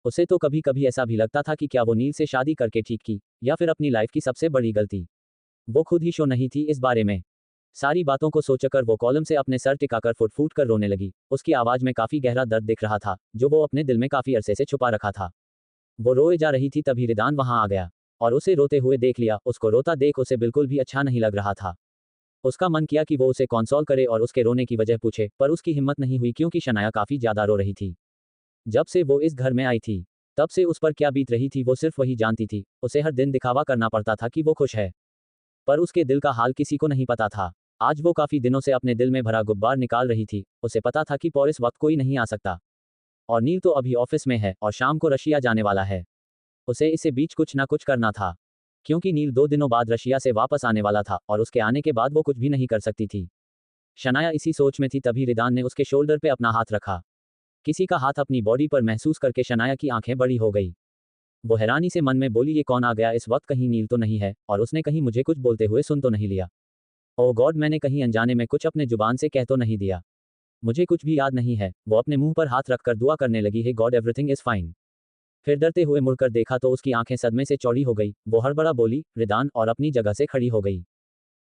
उसे तो कभी कभी ऐसा भी लगता था कि क्या वो नील से शादी करके ठीक की, या फिर अपनी लाइफ की सबसे बड़ी गलती। वो खुद ही शो नहीं थी इस बारे में। सारी बातों को सोचकर वो कॉलम से अपने सर टिकाकर फुट फूट कर रोने लगी। उसकी आवाज में काफी गहरा दर्द दिख रहा था, जो वो अपने दिल में काफी अरसे से छुपा रखा था। वो रोए जा रही थी, तभी रिदान वहां आ गया और उसे रोते हुए देख लिया। उसको रोता देख उसे बिल्कुल भी अच्छा नहीं लग रहा था। उसका मन किया कि वो उसे कंसोल करे और उसके रोने की वजह पूछे, पर उसकी हिम्मत नहीं हुई क्योंकि शनाया काफी ज्यादा रो रही थी। जब से वो इस घर में आई थी, तब से उस पर क्या बीत रही थी वो सिर्फ वही जानती थी। उसे हर दिन दिखावा करना पड़ता था कि वो खुश है, पर उसके दिल का हाल किसी को नहीं पता था। आज वो काफी दिनों से अपने दिल में भरा गुब्बार निकाल रही थी। उसे पता था कि पर इस वक्त कोई नहीं आ सकता, और नील तो अभी ऑफिस में है और शाम को रशिया जाने वाला है। उसे इसे बीच कुछ ना कुछ करना था, क्योंकि नील 2 दिनों बाद रशिया से वापस आने वाला था और उसके आने के बाद वो कुछ भी नहीं कर सकती थी। शनाया इसी सोच में थी, तभी रिदान ने उसके शोल्डर पे अपना हाथ रखा। किसी का हाथ अपनी बॉडी पर महसूस करके शनाया की आंखें बड़ी हो गई। वो हैरानी से मन में बोली, ये कौन आ गया इस वक्त? कहीं नील तो नहीं है, और उसने कहीं मुझे कुछ बोलते हुए सुन तो नहीं लिया? ओह गॉड, मैंने कहीं अनजाने में कुछ अपने जुबान से कह तो नहीं दिया? मुझे कुछ भी याद नहीं है। वो अपने मुंह पर हाथ रखकर दुआ करने लगी, हे गॉड एवरीथिंग इज फाइन। फिर डरते हुए मुड़कर देखा तो उसकी आंखें सदमे से चौड़ी हो गई। वो हड़बड़ा बोली, रिदान, और अपनी जगह से खड़ी हो गई।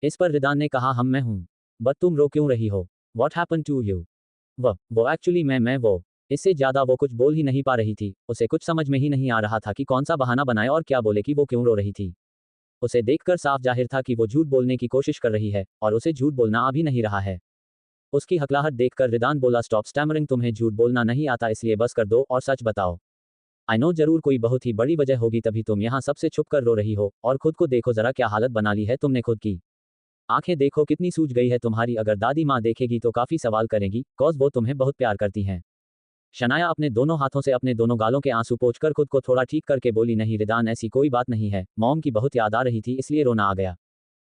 इस पर रिदान ने कहा, मैं हूं। बट तुम रो क्यों रही हो? What happen to you? वो एक्चुअली मैं वो इससे ज्यादा वो कुछ बोल ही नहीं पा रही थी। उसे कुछ समझ में ही नहीं आ रहा था कि कौन सा बहाना बनाए और क्या बोले कि वो क्यों रो रही थी। उसे देखकर साफ जाहिर था कि वो झूठ बोलने की कोशिश कर रही है और उसे झूठ बोलना आ भी नहीं रहा है। उसकी हकलाहट देखकर रिदान बोला, स्टॉप स्टैमरिंग, तुम्हें झूठ बोलना नहीं आता इसलिए बस कर दो और सच बताओ। आई नो जरूर कोई बहुत ही बड़ी वजह होगी तभी तुम यहाँ सबसे छुप कर रो रही हो, और खुद को देखो जरा क्या हालत बना ली है तुमने खुद की। आंखें देखो कितनी सूज गई है तुम्हारी, अगर दादी माँ देखेगी तो काफी सवाल करेगी, कॉज वो तुम्हें बहुत प्यार करती हैं। शनाया अपने दोनों हाथों से अपने दोनों गालों के आंसू पोंछकर खुद को थोड़ा ठीक करके बोली, नहीं रिदान ऐसी कोई बात नहीं है, मॉम की बहुत याद आ रही थी इसलिए रोना आ गया।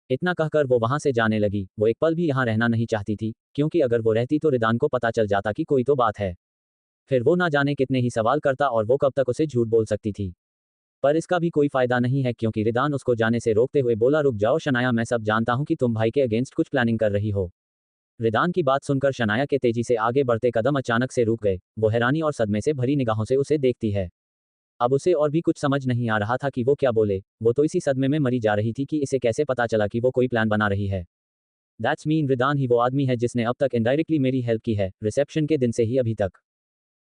इतना कहकर वो वहां से जाने लगी। वो एक पल भी यहाँ रहना नहीं चाहती थी, क्योंकि अगर वो रहती तो रिदान को पता चल जाता कि कोई तो बात है। फिर वो ना जाने कितने ही सवाल करता और वो कब तक उसे झूठ बोल सकती थी। पर इसका भी कोई फायदा नहीं है, क्योंकि रिदान उसको जाने से रोकते हुए बोला, रुक जाओ शनाया, मैं सब जानता हूँ कि तुम भाई के अगेंस्ट कुछ प्लानिंग कर रही हो। रिदान की बात सुनकर शनाया के तेजी से आगे बढ़ते कदम अचानक से रुक गए। वो हैरानी और सदमे से भरी निगाहों से उसे देखती है। अब उसे और भी कुछ समझ नहीं आ रहा था कि वो क्या बोले। वो तो इसी सदमे में मरी जा रही थी कि इसे कैसे पता चला कि वो कोई प्लान बना रही है। दैट्स मीन रिदान ही वो आदमी है जिसने अब तक इनडायरेक्टली मेरी हेल्प की है, रिसेप्शन के दिन से ही अभी तक।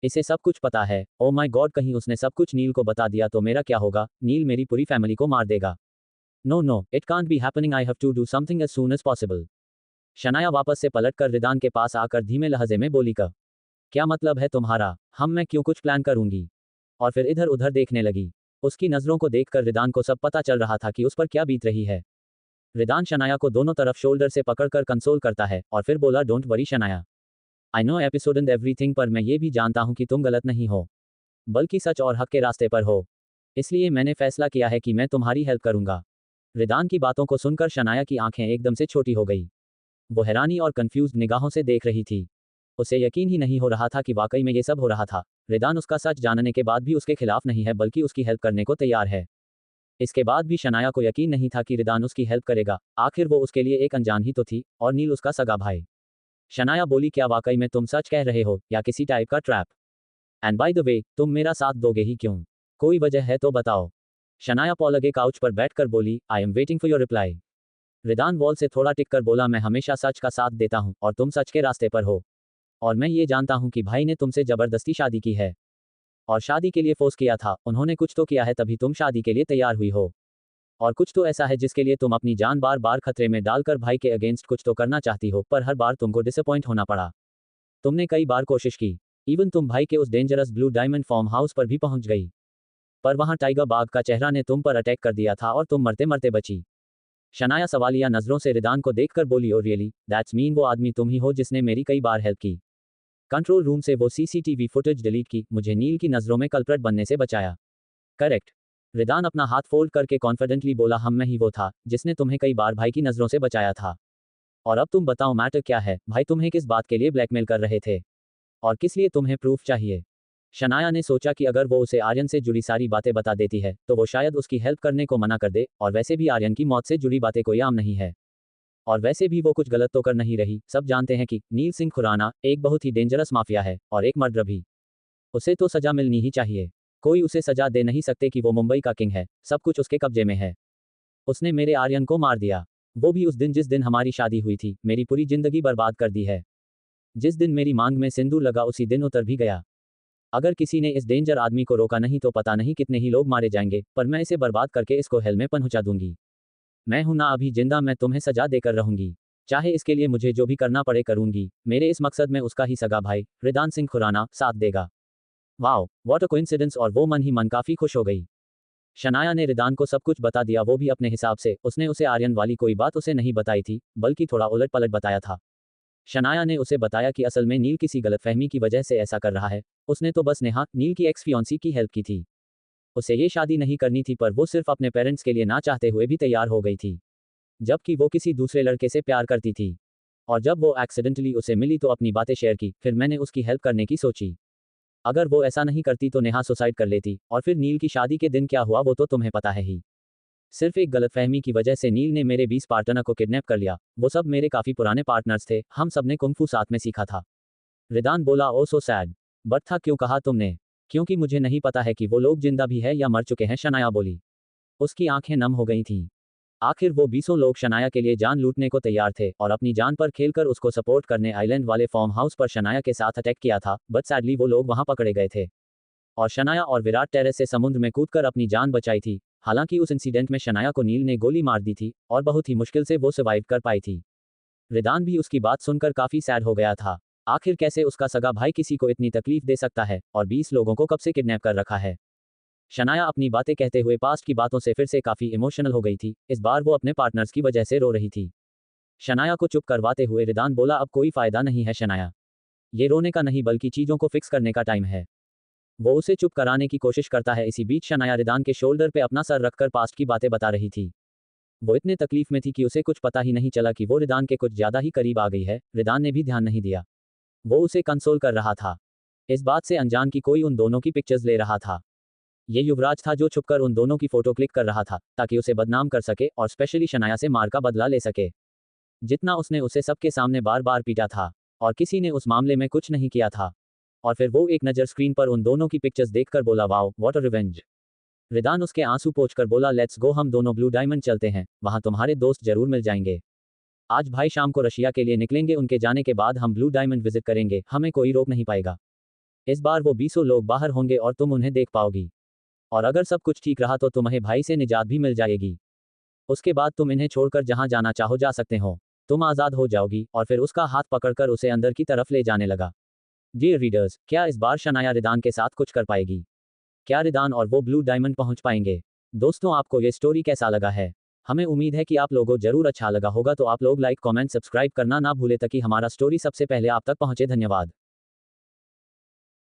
इसे सब कुछ पता है। ओ माय गॉड, कहीं उसने सब कुछ नील को बता दिया तो मेरा क्या होगा? नील मेरी पूरी फैमिली को मार देगा। No no, it can't be happening, I have to do something as soon as possible. Shanaya वापस से पलटकर रिदान के पास आकर धीमे लहजे में बोली, का क्या मतलब है तुम्हारा? मैं क्यों कुछ प्लान करूंगी? और फिर इधर उधर देखने लगी। उसकी नजरों को देखकर रिदान को सब पता चल रहा था कि उस पर क्या बीत रही है। रिदान शनाया को दोनों तरफ शोल्डर से पकड़कर कंसोल करता है और फिर बोला, don't worry Shanaya, I know episode and everything, पर मैं ये भी जानता हूं कि तुम गलत नहीं हो, बल्कि सच और हक के रास्ते पर हो। इसलिए मैंने फैसला किया है कि मैं तुम्हारी हेल्प करूंगा। रिदान की बातों को सुनकर शनाया की आंखें एकदम से छोटी हो गई। वो हैरानी और कंफ्यूज्ड निगाहों से देख रही थी। उसे यकीन ही नहीं हो रहा था कि वाकई में ये सब हो रहा था। रिदान उसका सच जानने के बाद भी उसके खिलाफ नहीं है, बल्कि उसकी हेल्प करने को तैयार है। इसके बाद भी शनाया को यकीन नहीं था कि रिदान उसकी हेल्प करेगा। आखिर वो उसके लिए एक अनजान ही तो थी, और नील उसका सगा भाई। शनाया बोली, क्या वाकई में तुम सच कह रहे हो या किसी टाइप का trap? And by the way, तुम मेरा साथ दोगे ही क्यों? कोई वजह है तो बताओ। शनाया पॉल लगे काउच पर बैठकर बोली, I am waiting for your reply. Ridaan wall से थोड़ा टिककर बोला, मैं हमेशा सच का साथ देता हूँ और तुम सच के रास्ते पर हो। और मैं ये जानता हूँ कि भाई ने तुमसे जबरदस्ती शादी की है और शादी के लिए फोर्स किया था। उन्होंने कुछ तो किया है तभी तुम शादी के लिए तैयार हुई हो। और कुछ तो ऐसा है जिसके लिए तुम अपनी जान बार बार खतरे में डालकर भाई के अगेंस्ट कुछ तो करना चाहती हो, पर हर बार तुमको डिसअपॉइंट होना पड़ा। तुमने कई बार कोशिश की, इवन तुम भाई के उस dangerous blue diamond farm house पर भी पहुंच गई, पर वहां टाइगर बाघ का चेहरा ने तुम पर अटैक कर दिया था और तुम मरते मरते बची। शनाया सवालिया नजरों से रिदान को देखकर बोली, ओ रियली, दैट्स मीन वो आदमी तुम ही हो जिसने मेरी कई बार हेल्प की। कंट्रोल रूम से वो सीसीटीवी फुटेज डिलीट की, मुझे नील की नजरों में कल्प्रेट बनने से बचाया। करेक्ट। रिदान अपना हाथ फोल्ड करके कॉन्फिडेंटली बोला, मैं ही वो था जिसने तुम्हें कई बार भाई की नजरों से बचाया था। और अब तुम बताओ मैटर क्या है? भाई तुम्हें किस बात के लिए ब्लैकमेल कर रहे थे और किस लिए तुम्हें प्रूफ चाहिए? शनाया ने सोचा कि अगर वो उसे आर्यन से जुड़ी सारी बातें बता देती है तो वो शायद उसकी हेल्प करने को मना कर दे, और वैसे भी आर्यन की मौत से जुड़ी बातें कोई आम नहीं है। और वैसे भी वो कुछ गलत तो कर नहीं रही। सब जानते हैं कि नील सिंह खुराना एक बहुत ही डेंजरस माफिया है और एक मर्डर भी। उसे तो सजा मिलनी ही चाहिए। कोई उसे सजा दे नहीं सकते कि वो मुंबई का किंग है, सब कुछ उसके कब्जे में है। उसने मेरे आर्यन को मार दिया, वो भी उस दिन जिस दिन हमारी शादी हुई थी। मेरी पूरी जिंदगी बर्बाद कर दी है। जिस दिन मेरी मांग में सिंदूर लगा उसी दिन उतर भी गया। अगर किसी ने इस डेंजर आदमी को रोका नहीं तो पता नहीं कितने ही लोग मारे जाएंगे, पर मैं इसे बर्बाद करके इसको हेल में पहुंचा दूंगी। मैं हूं ना अभी जिंदा, मैं तुम्हें सजा देकर रहूंगी, चाहे इसके लिए मुझे जो भी करना पड़े करूंगी। मेरे इस मकसद में उसका ही सगा भाई रिदान सिंह खुराना साथ देगा। Wow, what a coincidence. और वो मन ही मन काफी खुश हो गई। शनाया ने रिदान को सब कुछ बता दिया, वो भी अपने हिसाब से। उसने उसे आर्यन वाली कोई बात उसे नहीं बताई थी, बल्कि थोड़ा उलट पलट बताया था। शनाया ने उसे बताया कि असल में नील किसी गलतफहमी की वजह से ऐसा कर रहा है। उसने तो बस नेहा, नील की एक्स फियांसी की हेल्प की थी। उसे ये शादी नहीं करनी थी, पर वो सिर्फ अपने पेरेंट्स के लिए ना चाहते हुए भी तैयार हो गई थी, जबकि वो किसी दूसरे लड़के से प्यार करती थी। और जब वो एक्सीडेंटली उसे मिली तो अपनी बातें शेयर की, फिर मैंने उसकी हेल्प करने की सोची। अगर वो ऐसा नहीं करती तो नेहा सुसाइड कर लेती, और फिर नील की शादी के दिन क्या हुआ वो तो तुम्हें पता है ही। सिर्फ एक गलतफहमी की वजह से नील ने मेरे 20 पार्टनर को किडनैप कर लिया। वो सब मेरे काफी पुराने पार्टनर्स थे, हम सब ने कुंफू साथ में सीखा था। रिदान बोला, ओ सो सैड। बट था क्यों कहा तुमने? क्योंकि मुझे नहीं पता है कि वो लोग जिंदा भी है या मर चुके हैं, शनाया बोली। उसकी आंखें नम हो गई थीं। आखिर वो 20 लोग शनाया के लिए जान लूटने को तैयार थे और अपनी जान पर खेलकर उसको सपोर्ट करने आइलैंड वाले फार्म हाउस पर शनाया के साथ अटैक किया था, बट सैडली वो लोग वहां पकड़े गए थे और शनाया और विराट टेरेस से समुद्र में कूदकर अपनी जान बचाई थी। हालांकि उस इंसिडेंट में शनाया को नील ने गोली मार दी थी और बहुत ही मुश्किल से वो सर्वाइव कर पाई थी। रिदान भी उसकी बात सुनकर काफी सैड हो गया था। आखिर कैसे उसका सगा भाई किसी को इतनी तकलीफ दे सकता है और 20 लोगों को कब से किडनैप कर रखा है। शनाया अपनी बातें कहते हुए पास्ट की बातों से फिर से काफी इमोशनल हो गई थी। इस बार वो अपने पार्टनर्स की वजह से रो रही थी। शनाया को चुप करवाते हुए रिदान बोला, अब कोई फायदा नहीं है शनाया, ये रोने का नहीं बल्कि चीजों को फिक्स करने का टाइम है। वो उसे चुप कराने की कोशिश करता है। इसी बीच शनाया रिदान के शोल्डर पे अपना सर रखकर पास्ट की बातें बता रही थी। वो इतने तकलीफ में थी कि उसे कुछ पता ही नहीं चला कि वो रिदान के कुछ ज्यादा ही करीब आ गई है। रिदान ने भी ध्यान नहीं दिया, वो उसे कंसोल कर रहा था, इस बात से अनजान कि कोई उन दोनों की पिक्चर्स ले रहा था। ये युवराज था जो छुपकर उन दोनों की फोटो क्लिक कर रहा था ताकि उसे बदनाम कर सके और स्पेशली शनाया से मार का बदला ले सके। जितना उसने उसे सबके सामने बार बार पीटा था और किसी ने उस मामले में कुछ नहीं किया था। और फिर वो एक नज़र स्क्रीन पर उन दोनों की पिक्चर्स देखकर बोला, वाओ व्हाट अ रिवेंज। रिदान उसके आंसू पोंछकर बोला, लेट्स गो, हम दोनों ब्लू डायमंड चलते हैं, वहां तुम्हारे दोस्त जरूर मिल जाएंगे। आज भाई शाम को रशिया के लिए निकलेंगे, उनके जाने के बाद हम ब्लू डायमंड विजिट करेंगे, हमें कोई रोक नहीं पाएगा। इस बार वो 20 लोग बाहर होंगे और तुम उन्हें देख पाओगी और अगर सब कुछ ठीक रहा तो तुम्हें भाई से निजात भी मिल जाएगी। उसके बाद तुम इन्हें छोड़कर जहां जाना चाहो जा सकते हो, तुम आज़ाद हो जाओगी। और फिर उसका हाथ पकड़कर उसे अंदर की तरफ ले जाने लगा। डियर रीडर्स, क्या इस बार शनाया रिदान के साथ कुछ कर पाएगी? क्या रिदान और वो ब्लू डायमंड पहुंच पाएंगे? दोस्तों, आपको ये स्टोरी कैसा लगा है? हमें उम्मीद है कि आप लोगों जरूर अच्छा लगा होगा, तो आप लोग लाइक कमेंट सब्सक्राइब करना ना भूले ताकि हमारा स्टोरी सबसे पहले आप तक पहुंचे। धन्यवाद।